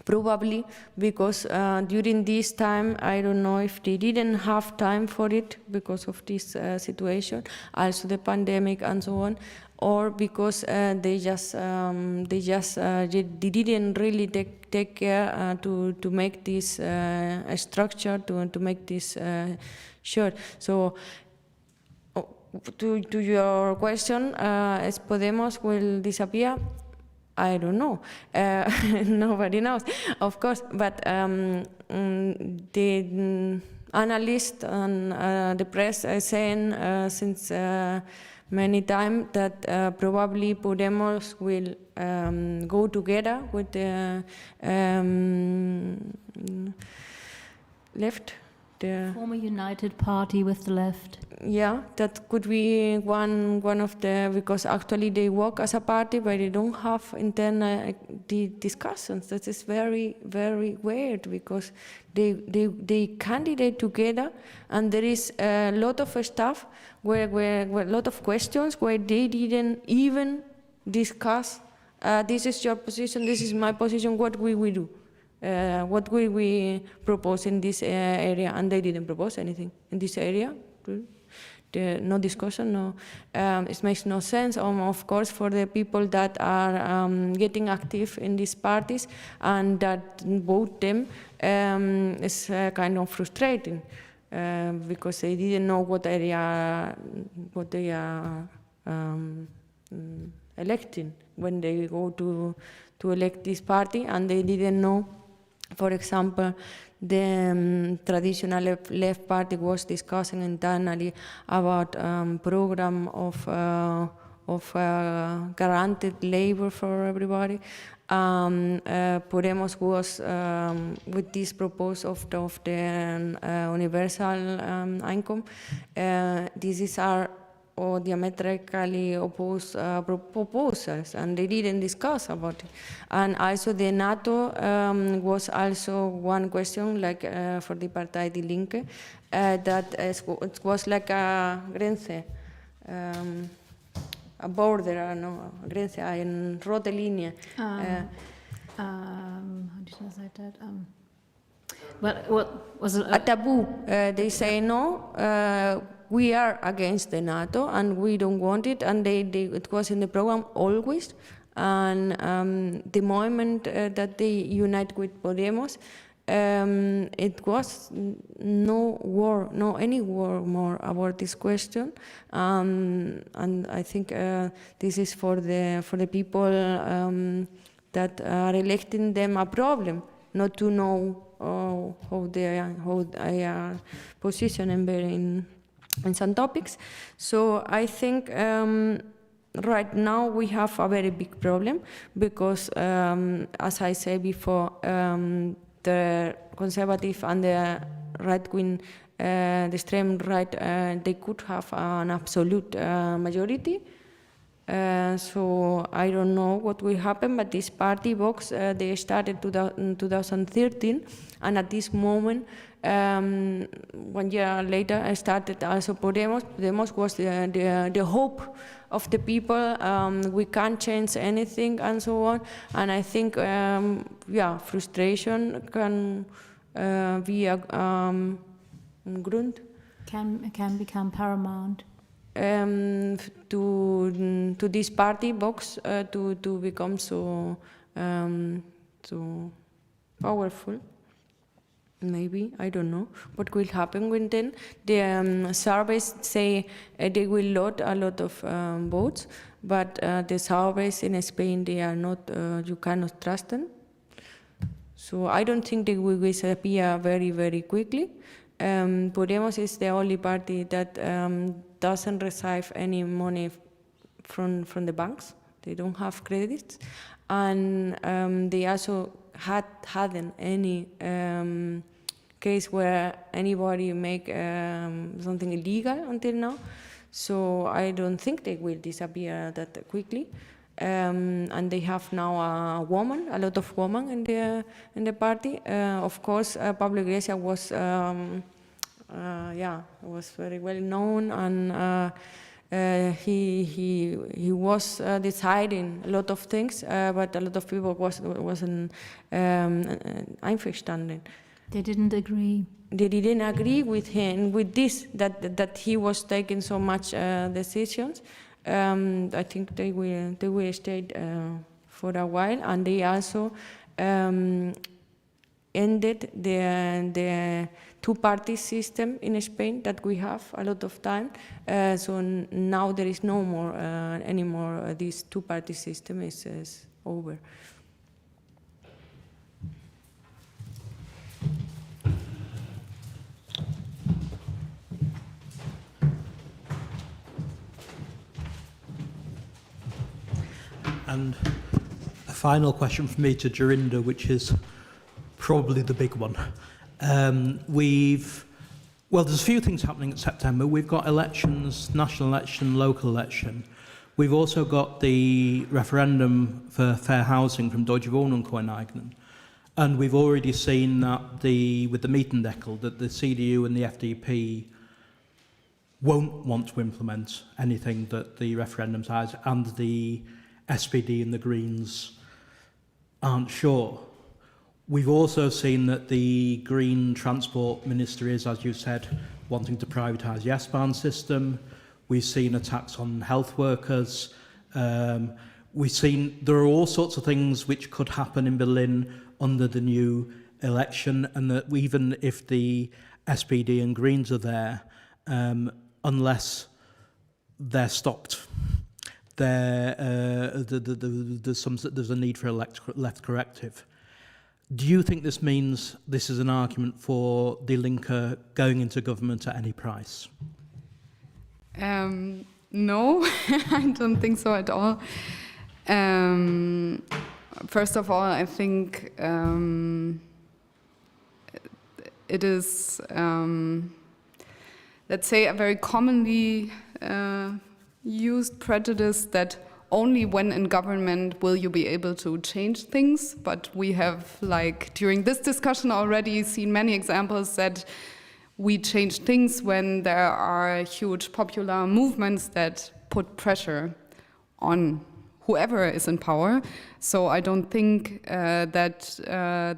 Probably because during this time, I don't know if they didn't have time for it because of this situation, also the pandemic and so on, or because they didn't really take care to make this structure, to make this sure. So to your question, is Podemos will disappear? I don't know. Nobody knows, of course. But the analysts and the press are saying since many times that probably Podemos will go together with the left. The former United Party with the left. Yeah, that could be one of the, because actually they work as a party, but they don't have internal discussions. That is very, very weird, because they candidate together, and there is a lot of stuff where a lot of questions where they didn't even discuss. This is your position. This is my position. What will we do? What will we propose in this area? And they didn't propose anything in this area. no discussion, no, it makes no sense. Of course, for the people that are getting active in these parties and that vote them, it's kind of frustrating because they didn't know what they are electing when they go to elect this party, and they didn't know. For example, the traditional left party was discussing internally about program of guaranteed labor for everybody. Podemos was with this proposal of the universal income. These are or diametrically opposed proposals, and they didn't discuss about it. And also the NATO was also one question, like for the Partei Die Linke, that it was like a grenze, a border, no, grenze, en rote línea. How did I say that? Well, what was it? A taboo. They say no. We are against the NATO and we don't want it, and it was in the program always. And the moment that they unite with Podemos, it was no any war more about this question. And I think this is for the people that are electing them a problem, not to know how they are positioned in some topics. So I think right now we have a very big problem because, as I said before, the conservative and the right wing, the extreme right, they could have an absolute majority. So I don't know what will happen, but this party Vox, they started in 2013, and at this moment, 1 year later, I started also Podemos. Podemos was the hope of the people. We can't change anything and so on. And I think, frustration can be a grund. Can become paramount. To this party Vox to become so powerful. Maybe, I don't know what will happen when then. The surveys say they will lot a lot of votes, but the surveys in Spain, they are not, you cannot trust them. So I don't think they will disappear very, very quickly. Podemos is the only party that doesn't receive any money from the banks. They don't have credits, and they also hadn't any case where anybody make something illegal until now. So I don't think they will disappear that quickly. And they have now a lot of women in the party. Of course, Pablo Iglesias was was very well known, and he was deciding a lot of things, but a lot of people wasn't einverstanden. They didn't agree. They didn't agree with him with this that he was taking so much decisions. I think they will stay for a while, and they also ended the two-party system in Spain that we have a lot of time. So now there is no more anymore. This two-party system is over. And a final question from me to Jorinde, which is probably the big one. There's a few things happening in September. We've got elections, national election, local election. We've also got the referendum for fair housing from Deutsche Wohnungskoordination. And we've already seen that with the Mietendeckel, that the CDU and the FDP won't want to implement anything that the referendum says, and the SPD and the Greens aren't sure. We've also seen that the Green Transport Minister is, as you said, wanting to privatise the S-Bahn system. We've seen attacks on health workers. We've seen there are all sorts of things which could happen in Berlin under the new election, and that even if the SPD and Greens are there, unless they're stopped, there's a need for a left corrective. Do you think this means this is an argument for the LINKE going into government at any price? No, I don't think so at all. First of all, I think it is, let's say, a very commonly used prejudice that only when in government will you be able to change things. But we have, like, during this discussion already seen many examples that we change things when there are huge popular movements that put pressure on whoever is in power. So I don't think that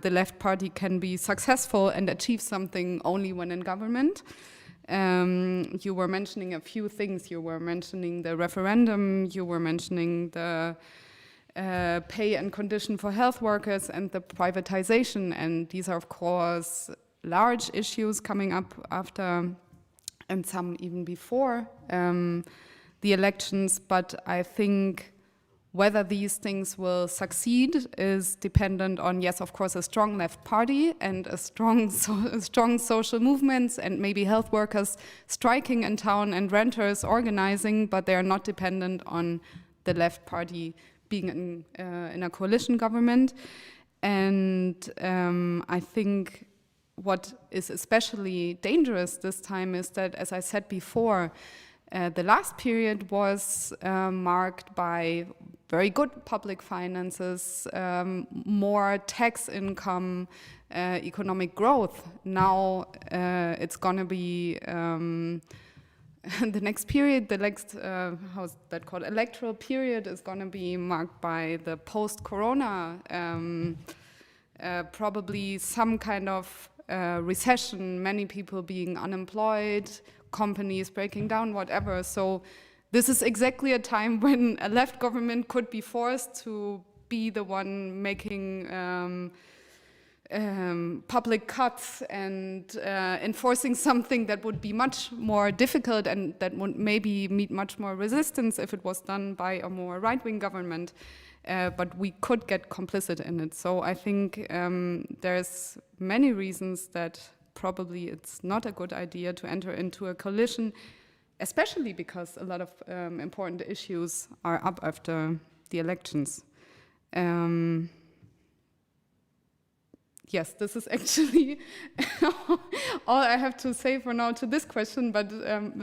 the left party can be successful and achieve something only when in government. You were mentioning a few things. You were mentioning the referendum, you were mentioning the pay and condition for health workers and the privatization, and these are of course large issues coming up after and some even before the elections, but I think whether these things will succeed is dependent on, yes, of course, a strong left party and a strong social movements and maybe health workers striking in town and renters organizing, but they are not dependent on the left party being in a coalition government. And I think what is especially dangerous this time is that, as I said before, the last period was marked by very good public finances, more tax income, economic growth. Now it's going to be the next period, the next, how's that called, electoral period is going to be marked by the post-corona, probably some kind of recession, many people being unemployed, companies breaking down, whatever. So this is exactly a time when a left government could be forced to be the one making public cuts and enforcing something that would be much more difficult and that would maybe meet much more resistance if it was done by a more right-wing government. But we could get complicit in it. So I think there's many reasons that probably it's not a good idea to enter into a coalition, especially because a lot of important issues are up after the elections. Yes, this is actually all I have to say for now to this question, but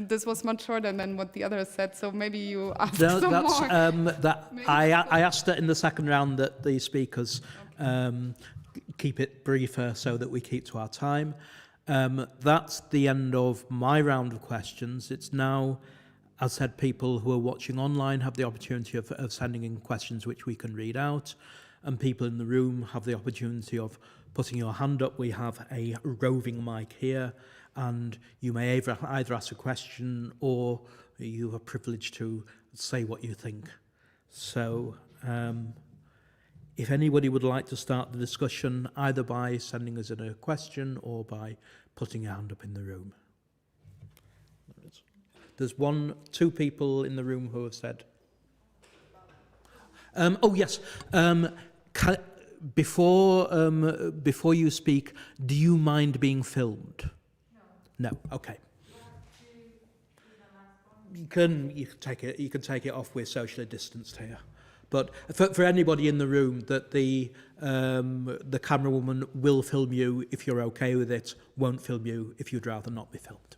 this was much shorter than what the others said, so maybe you ask some more. I asked it in the second round that the speakers keep it briefer so that we keep to our time. That's the end of my round of questions. It's now, as said, people who are watching online have the opportunity of sending in questions which we can read out, and people in the room have the opportunity of putting your hand up. We have a roving mic here, and you may either ask a question or you are privileged to say what you think. So if anybody would like to start the discussion, either by sending us in a question or by putting your hand up in the room. There's two people in the room who have said. Oh yes. Before you speak, do you mind being filmed? No. No. Okay. You can take it off. We're socially distanced here. But for anybody in the room, that the camera woman will film you if you're okay with it, won't film you if you'd rather not be filmed.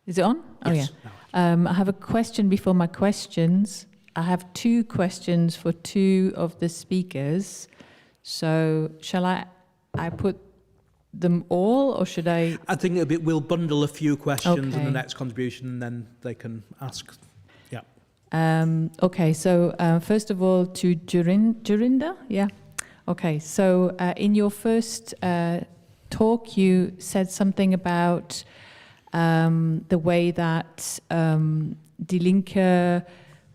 Is it on? Oh, yes. Yeah. I have a question before my questions. I have two questions for two of the speakers. So shall I put them all, or should I? I think we'll bundle a few questions in the next contribution, and then they can ask. Yeah. Okay. So first of all, to Jorinde. Yeah. Okay. So in your first talk, you said something about the way that Die Linke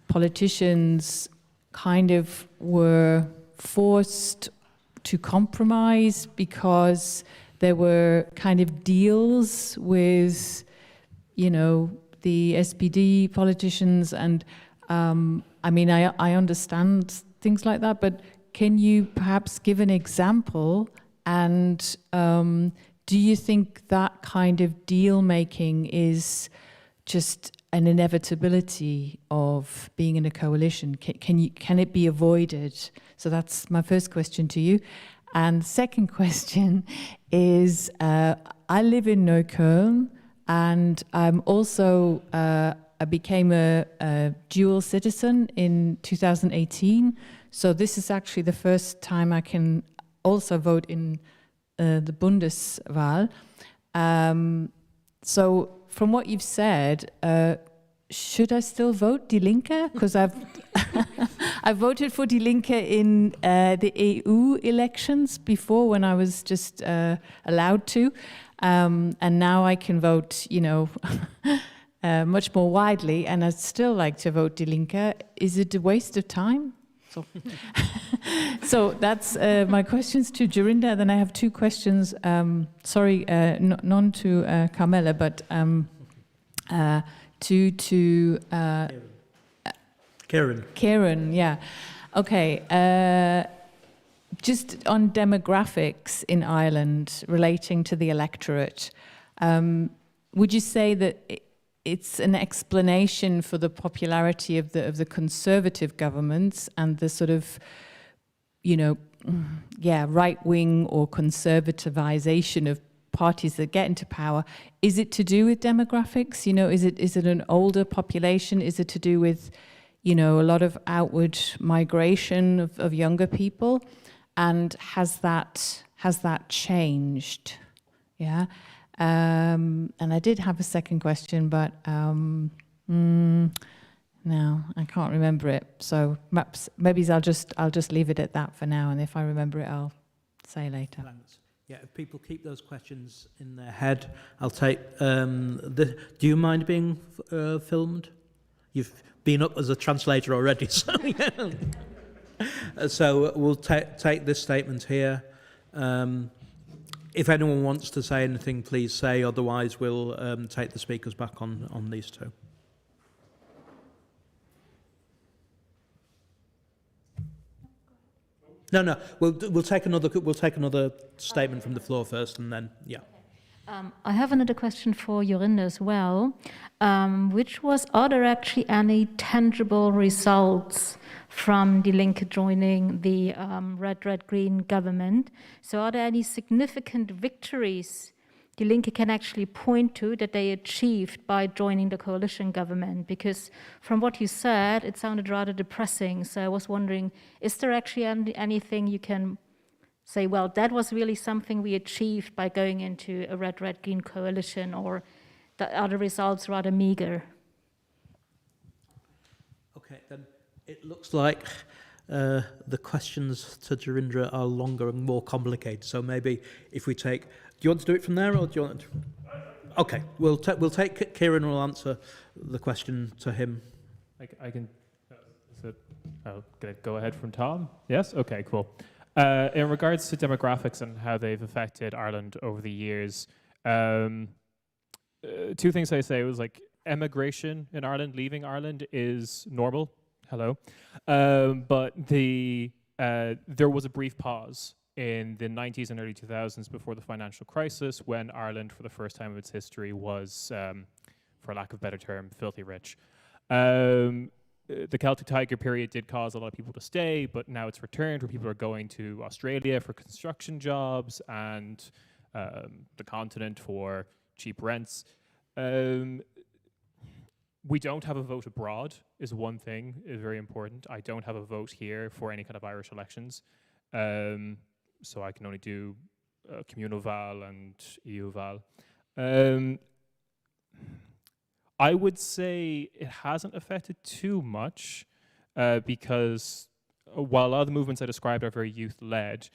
politicians kind of were forced to compromise because there were kind of deals with, you know, the SPD politicians, and I mean, I understand things like that, but can you perhaps give an example? And do you think that kind of deal making is just an inevitability of being in a coalition? Can it be avoided? So that's my first question to you. And second question is, I live in Neukölln, and I'm also I became a dual citizen in 2018. So this is actually the first time I can also vote in the Bundeswahl. So from what you've said, should I still vote Die Linke? Because I've I voted for Die Linke in the EU elections before, when I was just allowed to, and now I can vote, you know, much more widely, and I'd still like to vote Die Linke. Is it a waste of time? So that's my questions to Jorinde. Then I have two questions. Sorry, none to Carmela, but to Ciarán, yeah. Okay. Just on demographics in Ireland relating to the electorate, would you say that it's an explanation for the popularity of the conservative governments and the sort of, you know, right-wing or conservativization of parties that get into power? Is it to do with demographics? You know, is it an older population? Is it to do with, you know, a lot of outward migration of younger people? And has that changed? Yeah. And I did have a second question, but no, I can't remember it. So maybe I'll just leave it at that for now, and if I remember it, I'll say later. Thanks. Yeah, if people keep those questions in their head, I'll take do you mind being filmed? You've been up as a translator already, so yeah. So we'll take this statement here. If anyone wants to say anything, please say. Otherwise, we'll take the speakers back on these two. No. We'll take another statement from the floor first, and then yeah. I have another question for Jorinde as well, which was: are there actually any tangible results from Die Linke joining the red-green government? So are there any significant victories Die Linke can actually point to that they achieved by joining the coalition government? Because from what you said, it sounded rather depressing. So I was wondering, is there actually anything you can say, well, that was really something we achieved by going into a red-green coalition, or are the results rather meager? Okay, then. It looks like the questions to Jorinde are longer and more complicated. So maybe if we take, do you want to do it from there, or do you want to? Okay, we'll take Ciarán. Will answer the question to him. I can. Can I go ahead from Tom? Yes. Okay. Cool. In regards to demographics and how they've affected Ireland over the years, two things I say was like emigration in Ireland, leaving Ireland is normal. Hello. But there was a brief pause in the 90s and early 2000s before the financial crisis, when Ireland, for the first time of its history, was, for lack of a better term, filthy rich. The Celtic Tiger period did cause a lot of people to stay, but now it's returned, where people are going to Australia for construction jobs and the continent for cheap rents. We don't have a vote abroad is one thing, is very important. I don't have a vote here for any kind of Irish elections. So I can only do communal val and EU val. I would say it hasn't affected too much because while a lot of the movements I described are very youth-led,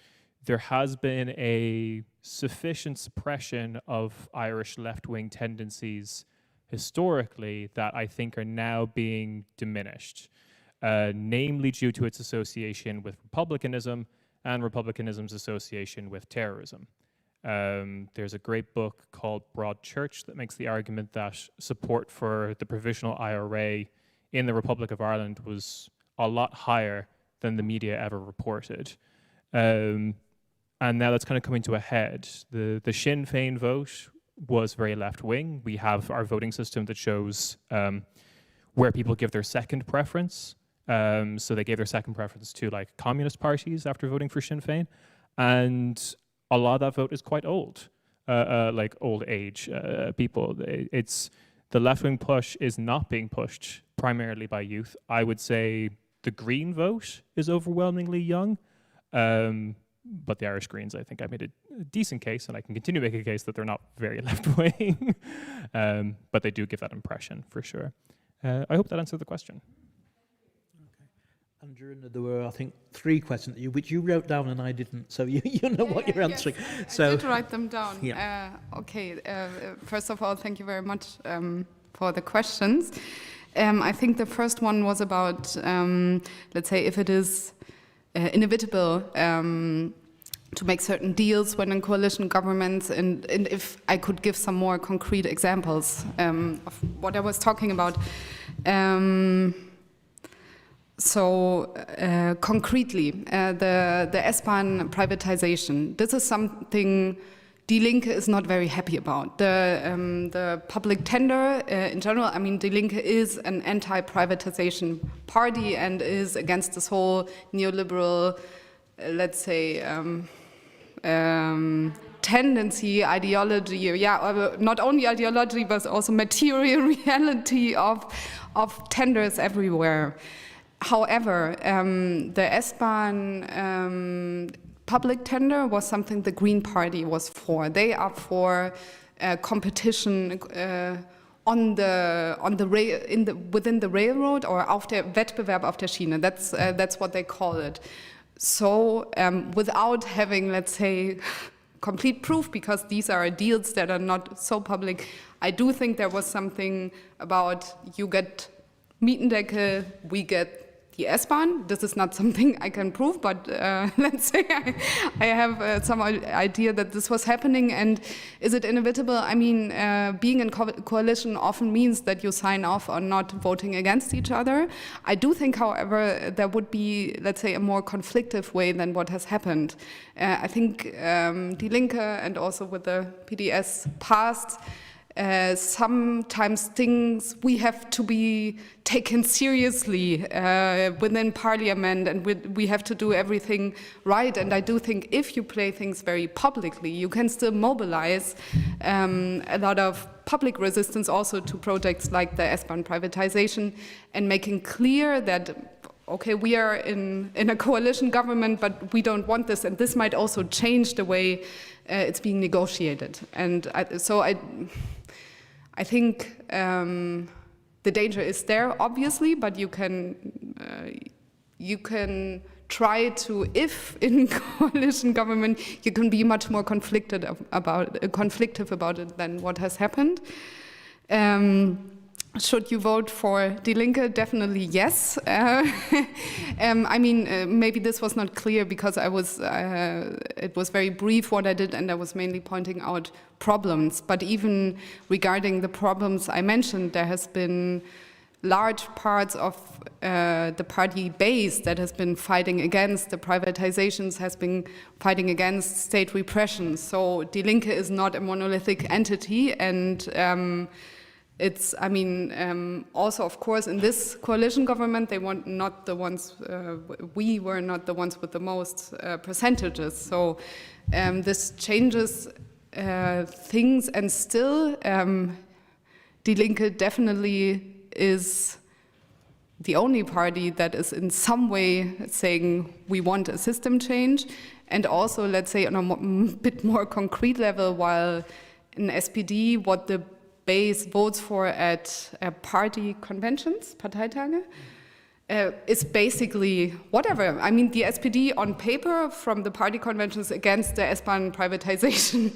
there has been a sufficient suppression of Irish left-wing tendencies historically that I think are now being diminished, namely due to its association with republicanism and republicanism's association with terrorism. There's a great book called Broad Church that makes the argument that support for the provisional IRA in the Republic of Ireland was a lot higher than the media ever reported. And now that's kind of coming to a head. The Sinn Féin vote was very left-wing. We have our voting system that shows where people give their second preference. So they gave their second preference to like communist parties after voting for Sinn Féin. And a lot of that vote is quite old, like old age people. It's the left-wing push is not being pushed primarily by youth. I would say the Green vote is overwhelmingly young. But the Irish Greens, I think I made a decent case, and I can continue to make a case that they're not very left-wing, but they do give that impression for sure. I hope that answered the question. And Jorinde, there were, I think, 3 questions which you wrote down and I didn't, so you know what you're answering. Yes, so I did write them down. Yeah. First of all, thank you very much for the questions. I think the first one was about, let's say, if it is inevitable to make certain deals when in coalition governments, and if I could give some more concrete examples of what I was talking about. Concretely, the S-Bahn privatization, this is something Die Linke is not very happy about. The public tender in general, I mean, Die Linke is an anti-privatization party and is against this whole neoliberal, let's say, tendency, ideology, not only ideology, but also material reality of tenders everywhere. However, the S-Bahn public tender was something the Green Party was for. They are for competition within the railroad, or auf der Wettbewerb auf der Schiene. That's what they call it. So without having, let's say, complete proof, because these are deals that are not so public, I do think there was something about you get Mietendeckel, we get the S-Bahn. This is not something I can prove, but let's say I have some idea that this was happening. And is it inevitable? I mean, being in coalition often means that you sign off on not voting against each other. I do think, however, there would be, let's say, a more conflictive way than what has happened. I think Die Linke and also with the PDS passed, sometimes things we have to be taken seriously within parliament, and we have to do everything right. And I do think if you play things very publicly, you can still mobilize a lot of public resistance also to projects like the S-Bahn privatization, and making clear that, okay, we are in a coalition government, but we don't want this, and this might also change the way it's being negotiated. And I think the danger is there, obviously, but you can try to, if in coalition government, you can be much more conflictive about it than what has happened. Should you vote for Die Linke? Definitely yes. I mean, maybe this was not clear because it was very brief what I did, and I was mainly pointing out problems. But even regarding the problems I mentioned, there has been large parts of the party base that has been fighting against the privatizations, has been fighting against state repression. So Die Linke is not a monolithic entity, and it's, I mean, also, of course, in this coalition government, they were not the ones, we were not the ones with the most percentages. So this changes things, and still Die Linke definitely is the only party that is in some way saying we want a system change. And also, let's say, on a bit more concrete level, while in SPD, what the base votes for at party conventions, Parteitage, is basically whatever. I mean, the SPD on paper from the party conventions against the S-Bahn privatization,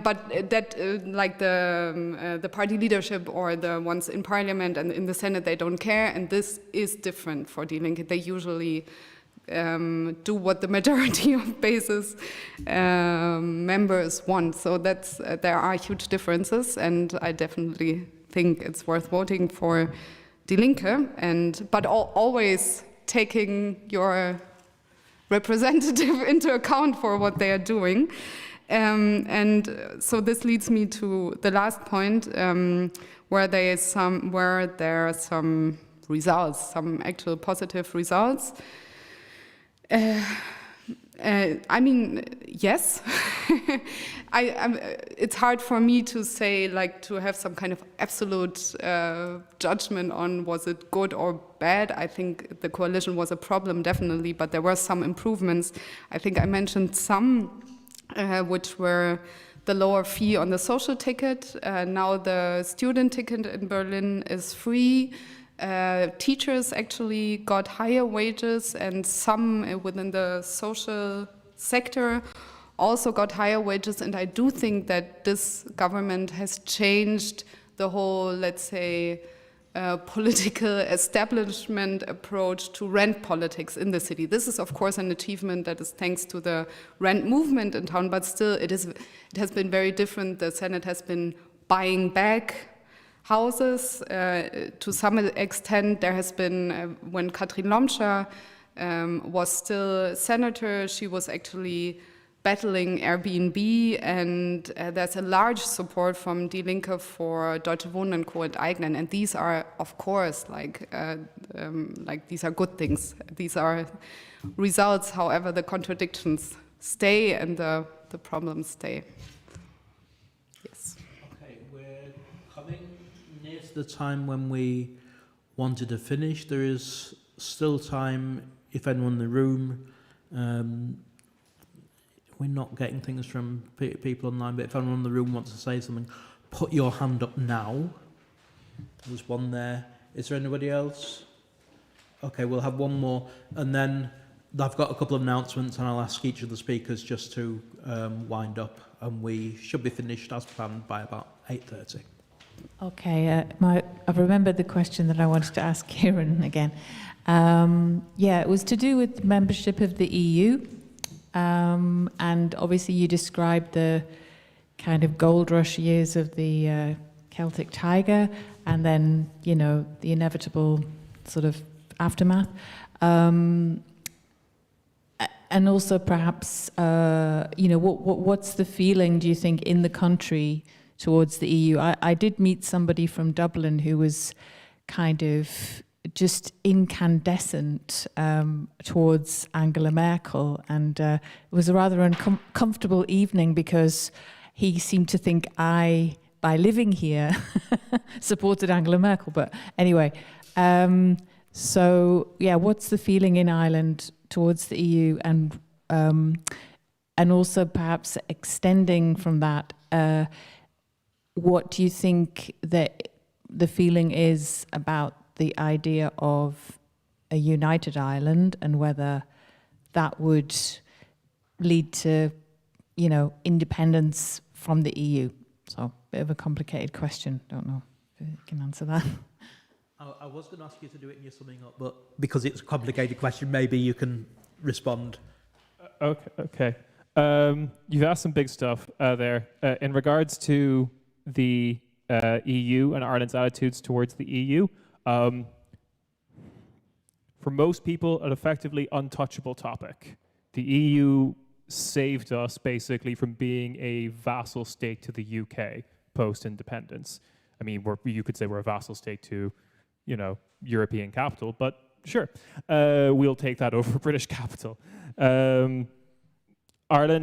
but that like the party leadership or the ones in parliament and in the Senate, they don't care, and this is different for Die Linke. They usually do what the majority of basis members want. So that's there are huge differences, and I definitely think it's worth voting for Die Linke, but always taking your representative into account for what they are doing. And so this leads me to the last point, where there are some results, some actual positive results. I mean, yes. It's hard for me to say, like, to have some kind of absolute judgment on was it good or bad. I think the coalition was a problem, definitely, but there were some improvements. I think I mentioned some, which were the lower fee on the social ticket. Now the student ticket in Berlin is free. Teachers actually got higher wages, and some within the social sector also got higher wages. And I do think that this government has changed the whole, let's say, political establishment approach to rent politics in the city. This is, of course, an achievement that is thanks to the rent movement in town, but still it has been very different. The Senate has been buying back houses. To some extent, there has been, when Katrin Lomscher was still senator, she was actually battling Airbnb, and there's a large support from Die Linke for Deutsche Wohnen and Co. enteignen, and these are, of course, like these are good things. These are results. However, the contradictions stay and the problems stay. Yes. Okay, we're coming near to the time when we wanted to finish. There is still time if anyone in the room. We're not getting things from people online, but if anyone in the room wants to say something, put your hand up now. There's one there. Is there anybody else? Okay, we'll have one more. And then I've got a couple of announcements, and I'll ask each of the speakers just to wind up. And we should be finished as planned by about 8:30. Okay, I've remembered the question that I wanted to ask Ciarán again. Yeah, it was to do with membership of the EU. And obviously you described the kind of gold rush years of the Celtic Tiger, and then, you know, the inevitable sort of aftermath. And also perhaps, you know, what's the feeling, do you think, in the country towards the EU? I did meet somebody from Dublin who was kind of just incandescent towards Angela Merkel, and it was a rather uncomfortable evening because he seemed to think I, by living here, supported Angela Merkel. But anyway, so yeah, what's the feeling in Ireland towards the EU, and also perhaps extending from that, what do you think that the feeling is about the idea of a united Ireland, and whether that would lead to, you know, independence from the EU? So, a bit of a complicated question. Don't know if you can answer that. I was going to ask you to do it in your summing up, but because it's a complicated question, maybe you can respond. Okay. You've asked some big stuff there. In regards to the EU and Ireland's attitudes towards the EU, for most people, an effectively untouchable topic. The EU saved us basically from being a vassal state to the UK post-independence. I mean, you could say we're a vassal state to, you know, European capital, but sure, we'll take that over British capital. Ireland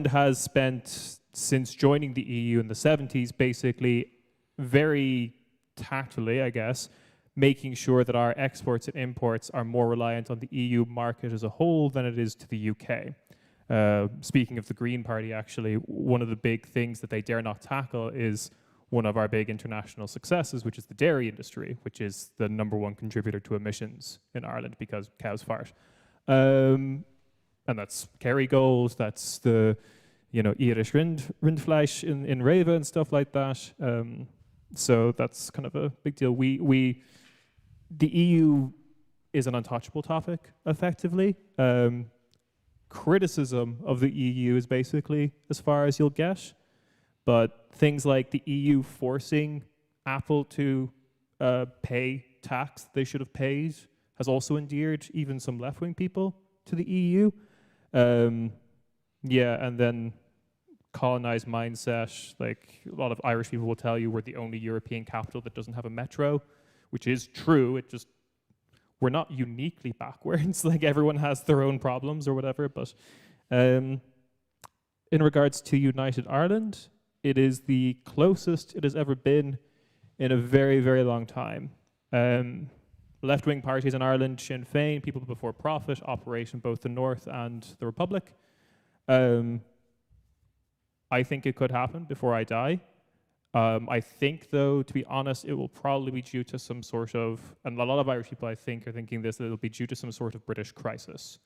has spent, since joining the EU in the 70s, basically very tactfully, I guess, making sure that our exports and imports are more reliant on the EU market as a whole than it is to the UK. Speaking of the Green Party, actually, one of the big things that they dare not tackle is one of our big international successes, which is the dairy industry, which is the #1 contributor to emissions in Ireland because cows fart. And that's Kerrygold, that's the, Irish rindfleisch in Reva and stuff like that. So that's kind of a big deal. The EU is an untouchable topic, effectively. Criticism of the EU is basically as far as you'll get. But things like the EU forcing Apple to pay tax they should have paid has also endeared even some left-wing people to the EU. And then colonized mindset, like a lot of Irish people will tell you we're the only European capital that doesn't have a metro, which is true. We're not uniquely backwards, like everyone has their own problems or whatever, but in regards to United Ireland, it is the closest it has ever been in a very, very long time. Left-wing parties in Ireland, Sinn Féin, People Before Profit, operate in both the North and the Republic. I think it could happen before I die. I think, though, to be honest, it will probably be due to some sort of, and a lot of Irish people, I think, are thinking this, that it'll be due to some sort of British crisis.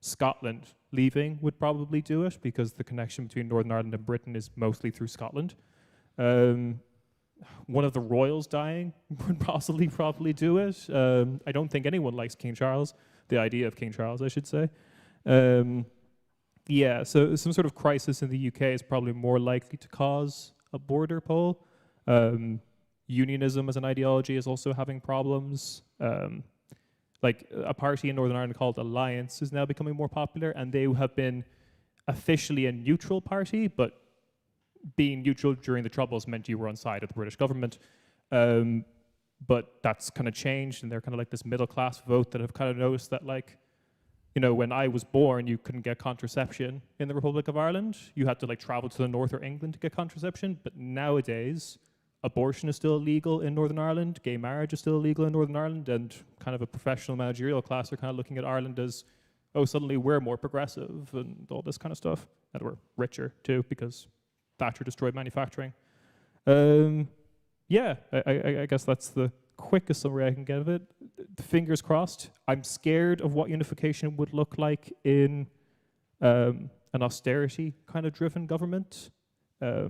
Scotland leaving would probably do it, because the connection between Northern Ireland and Britain is mostly through Scotland. One of the royals dying would probably do it. I don't think anyone likes King Charles, the idea of King Charles, I should say. So some sort of crisis in the UK is probably more likely to cause a border poll. Unionism as an ideology is also having problems. Like a party in Northern Ireland called Alliance is now becoming more popular, and they have been officially a neutral party, but being neutral during the Troubles meant you were on side of the British government. But that's kind of changed, and they're kind of like this middle class vote that have kind of noticed that, like, when I was born, you couldn't get contraception in the Republic of Ireland. You had to travel to the north or England to get contraception. But nowadays, abortion is still illegal in Northern Ireland. Gay marriage is still illegal in Northern Ireland. And kind of a professional managerial class are kind of looking at Ireland as, oh, suddenly we're more progressive and all this kind of stuff. And we're richer too, because Thatcher destroyed manufacturing. I guess that's the quickest summary I can get of it. Fingers crossed. I'm scared of what unification would look like in an austerity kind of driven government. A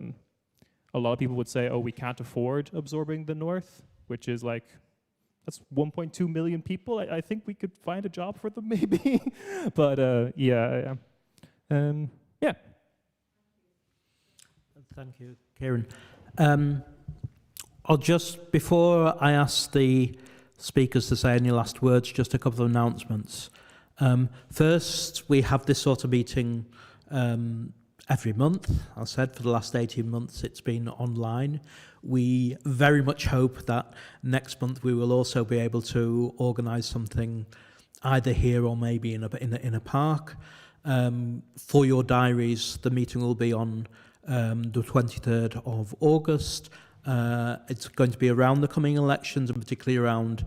lot of people would say, oh, we can't afford absorbing the North, which is that's 1.2 million people. I think we could find a job for them maybe. But Thank you, Ciarán. I'll just, before I ask the speakers to say any last words, just a couple of announcements. First, we have this sort of meeting every month. I said for the last 18 months it's been online. We very much hope that next month we will also be able to organise something either here or maybe in a park. For your diaries, the meeting will be on the 23rd of August. It's going to be around the coming elections, and particularly around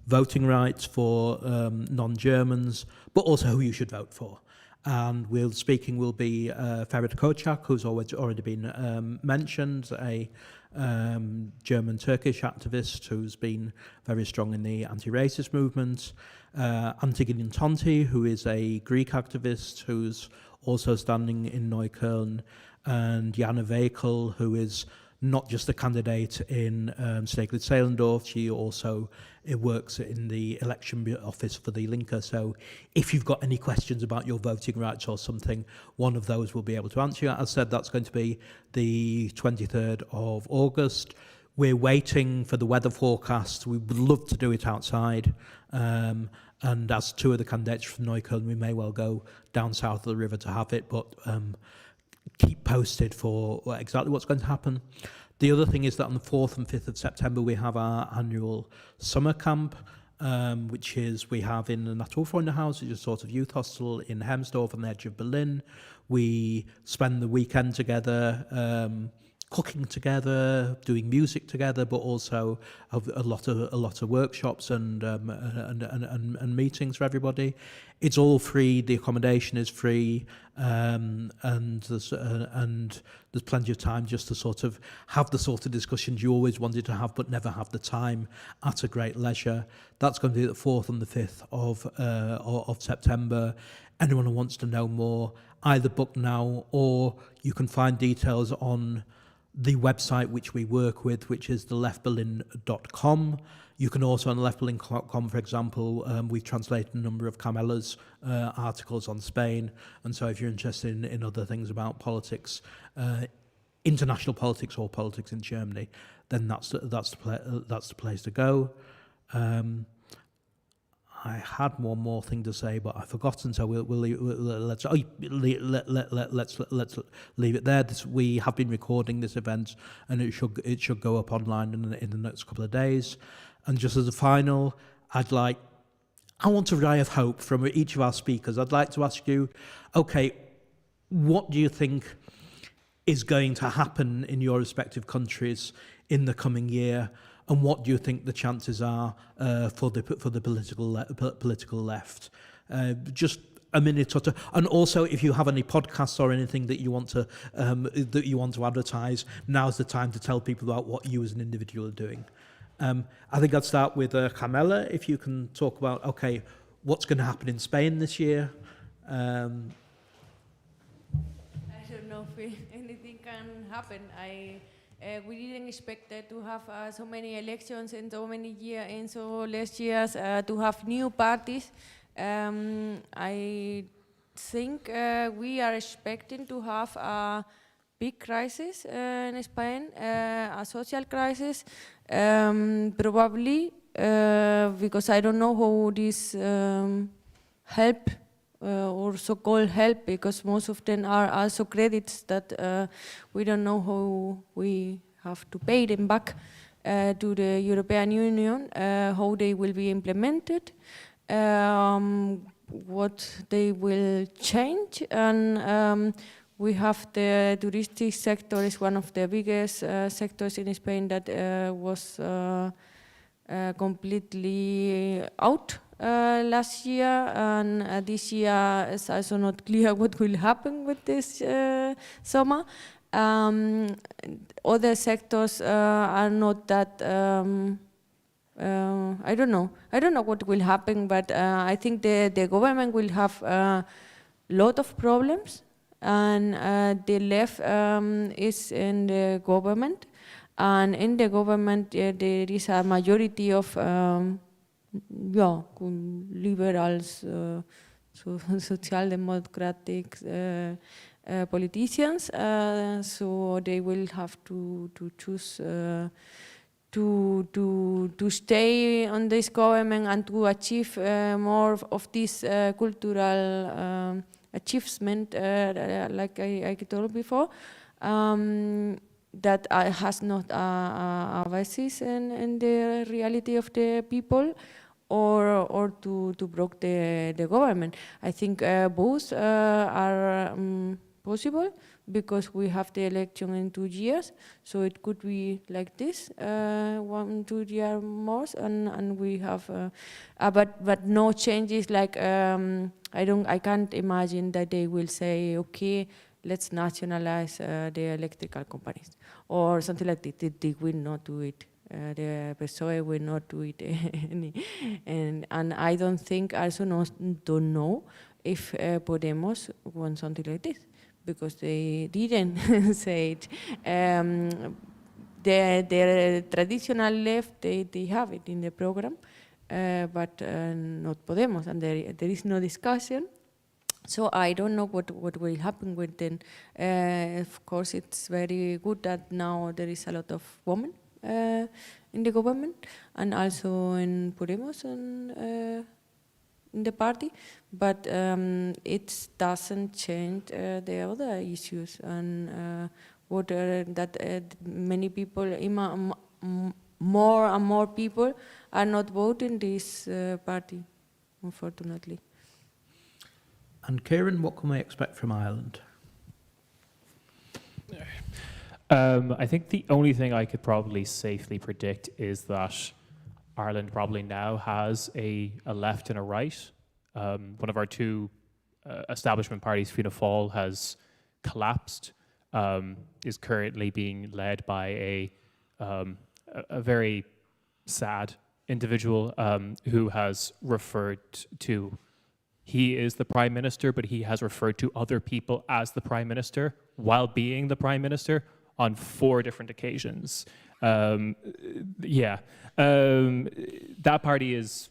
voting rights for non-Germans, but also who you should vote for. And speaking will be Ferit Koçak, who's already been mentioned, a German-Turkish activist who's been very strong in the anti-racist movement. Antigone Tonti, who is a Greek activist who's also standing in Neukölln, and Jana Wekel, who is not just a candidate in Steglitz-Zehlendorf, she also works in the election office for the LINKE. So if you've got any questions about your voting rights or something, one of those will be able to answer you. As I said, that's going to be the 23rd of August. We're waiting for the weather forecast. We would love to do it outside. And as two of the candidates from Neukölln, we may well go down south of the river to have it, but keep posted for exactly what's going to happen. The other thing is that on the 4th and 5th of September, we have our annual summer camp, which is we have in the Naturfreunde House, which is a sort of youth hostel in Hemsdorf on the edge of Berlin. We spend the weekend together cooking together, doing music together, but also a lot of workshops and meetings for everybody. It's all free. The accommodation is free, and there's plenty of time just to sort of have the sort of discussions you always wanted to have but never have the time at a great leisure. That's going to be the 4th and the 5th of September. Anyone who wants to know more, either book now or you can find details on the website which we work with, which is theleftberlin.com. You can also on leftberlin.com, for example, we've translated a number of Carmela's articles on Spain, and so if you're interested in other things about politics, international politics or politics in Germany, then that's the place to go. I had one more thing to say, but I've forgotten. So let's leave it there. We have been recording this event, and it should go up online in the next couple of days. And just as a final, I want a ray of hope from each of our speakers. I'd like to ask you, okay, what do you think is going to happen in your respective countries in the coming year? And what do you think the chances are for the political left? Just a minute or two. And also, if you have any podcasts or anything that you want to advertise, now's the time to tell people about what you as an individual are doing. I think I'd start with Carmela. If you can talk about what's going to happen in Spain this year. I don't know if anything can happen. We didn't expect to have so many elections in so many years, in so last years, to have new parties. I think we are expecting to have a big crisis in Spain, a social crisis, probably because I don't know how this help or so-called help, because most of them are also credits that we don't know how we have to pay them back to the European Union, how they will be implemented, what they will change, and we have the touristic sector is one of the biggest sectors in Spain that was completely out last year, and this year is also not clear what will happen with this summer. Other sectors are not that, I don't know what will happen, but I think the government will have a lot of problems, and the left is in the government, and in the government there is a majority of liberals, social democratic politicians, so they will have to choose to stay on this government and to achieve more of this cultural achievement, like I told before, that has not a basis in the reality of the people, or to block the government. I think both are possible, because we have the election in 2 years, so it could be like this, 1-2 years more, and we have, but no changes. Like I can't imagine that they will say, okay, let's nationalize the electrical companies or something like that. They will not do it. The PSOE will not do it. and I don't think, also don't know if Podemos want something like this, because they didn't say it. The traditional left, they have it in the program, but not Podemos, and there is no discussion. So I don't know what will happen with them. Of course, it's very good that now there is a lot of women in the government, and also in Podemos and in the party, but it doesn't change the other issues, and what that many people, more and more people, are not voting this party, unfortunately. And Ciarán, what can we expect from Ireland? I think the only thing I could probably safely predict is that Ireland probably now has a left and a right. One of our two establishment parties, Fianna Fáil, has collapsed, is currently being led by a very sad individual who has referred to, he is the Prime Minister, but he has referred to other people as the Prime Minister while being the Prime Minister on 4 different occasions. That party is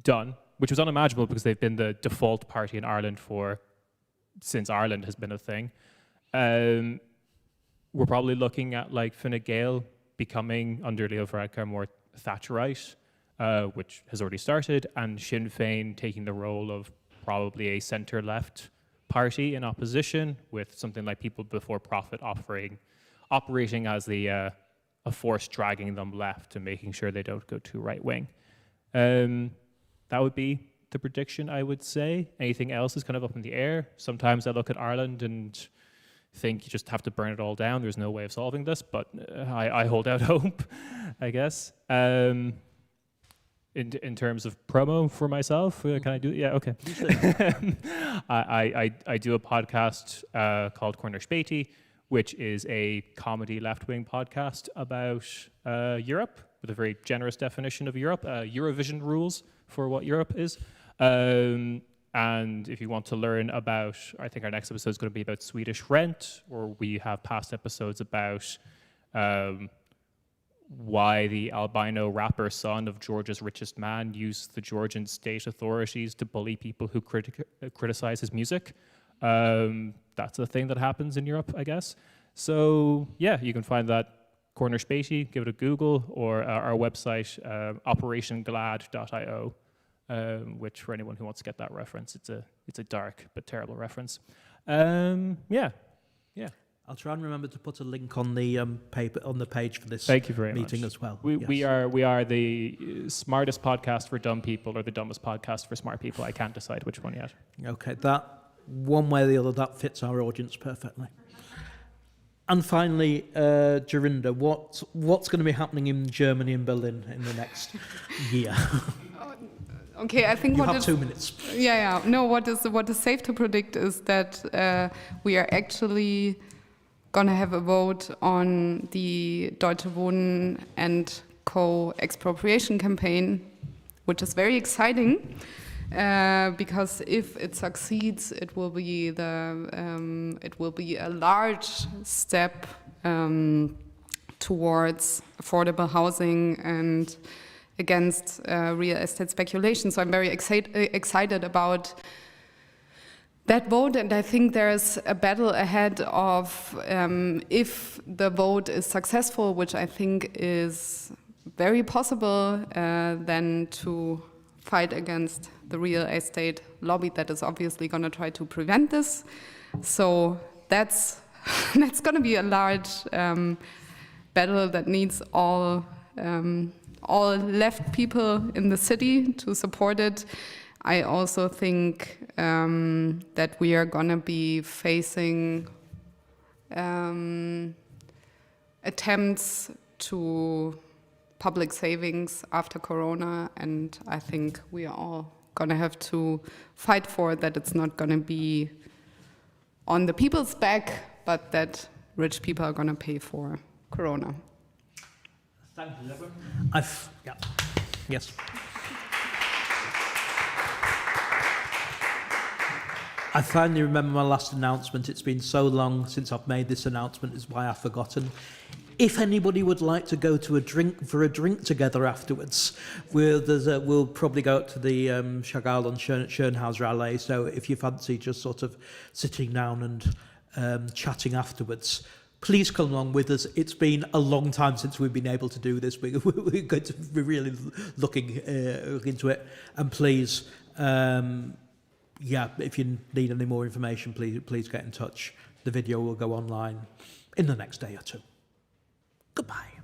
done, which was unimaginable because they've been the default party in Ireland since Ireland has been a thing. We're probably looking at like Fine Gael becoming, under Leo Varadkar, more Thatcherite, which has already started, and Sinn Féin taking the role of probably a centre-left party in opposition, with something like People Before Profit operating as a force dragging them left and making sure they don't go too right-wing. That would be the prediction, I would say. Anything else is kind of up in the air. Sometimes I look at Ireland and think you just have to burn it all down. There's no way of solving this, but I hold out hope, I guess. In terms of promo for myself, can I do it? Yeah, okay. I do a podcast called Corner Spéti, which is a comedy left-wing podcast about Europe, with a very generous definition of Europe, Eurovision rules for what Europe is. And if you want to learn about, I think our next episode is going to be about Swedish rent, or we have past episodes about why the albino rapper son of Georgia's richest man used the Georgian state authorities to bully people who criticize his music. That's a thing that happens in Europe, I guess. So yeah, you can find that Corner Spéti, give it a Google, or our website, operationglad.io, which for anyone who wants to get that reference, it's a dark but terrible reference. Yeah. I'll try and remember to put a link on the page for this Thank you very meeting much. as well. We are the smartest podcast for dumb people, or the dumbest podcast for smart people. I can't decide which one yet. Okay, that one way or the other, that fits our audience perfectly. And finally, Jorinde, what's going to be happening in Germany and Berlin in the next year? Okay, I think you have 2 minutes. Yeah. No, what is safe to predict is that we are actually going to have a vote on the Deutsche Wohnen and Co. expropriation campaign, which is very exciting. Because if it succeeds, it will be a large step towards affordable housing and against real estate speculation. So I'm very excited about that vote, and I think there's a battle ahead of if the vote is successful, which I think is very possible, then to fight against the real estate lobby that is obviously going to try to prevent this. So that's going to be a large battle that needs all left people in the city to support it. I also think that we are going to be facing attempts to public savings after Corona, and I think we are all going to have to fight for that. It's not going to be on the people's back, but that rich people are going to pay for Corona. Thank you, Deborah. Yes. I finally remember my last announcement. It's been so long since I've made this announcement, is why I've forgotten. If anybody would like to go to a drink together afterwards, we'll probably go up to the Chagall and Schönhauser Allee. So if you fancy just sort of sitting down and chatting afterwards, please come along with us. It's been a long time since we've been able to do this. We're going to be really looking into it. And please, if you need any more information, please get in touch. The video will go online in the next day or two. Goodbye.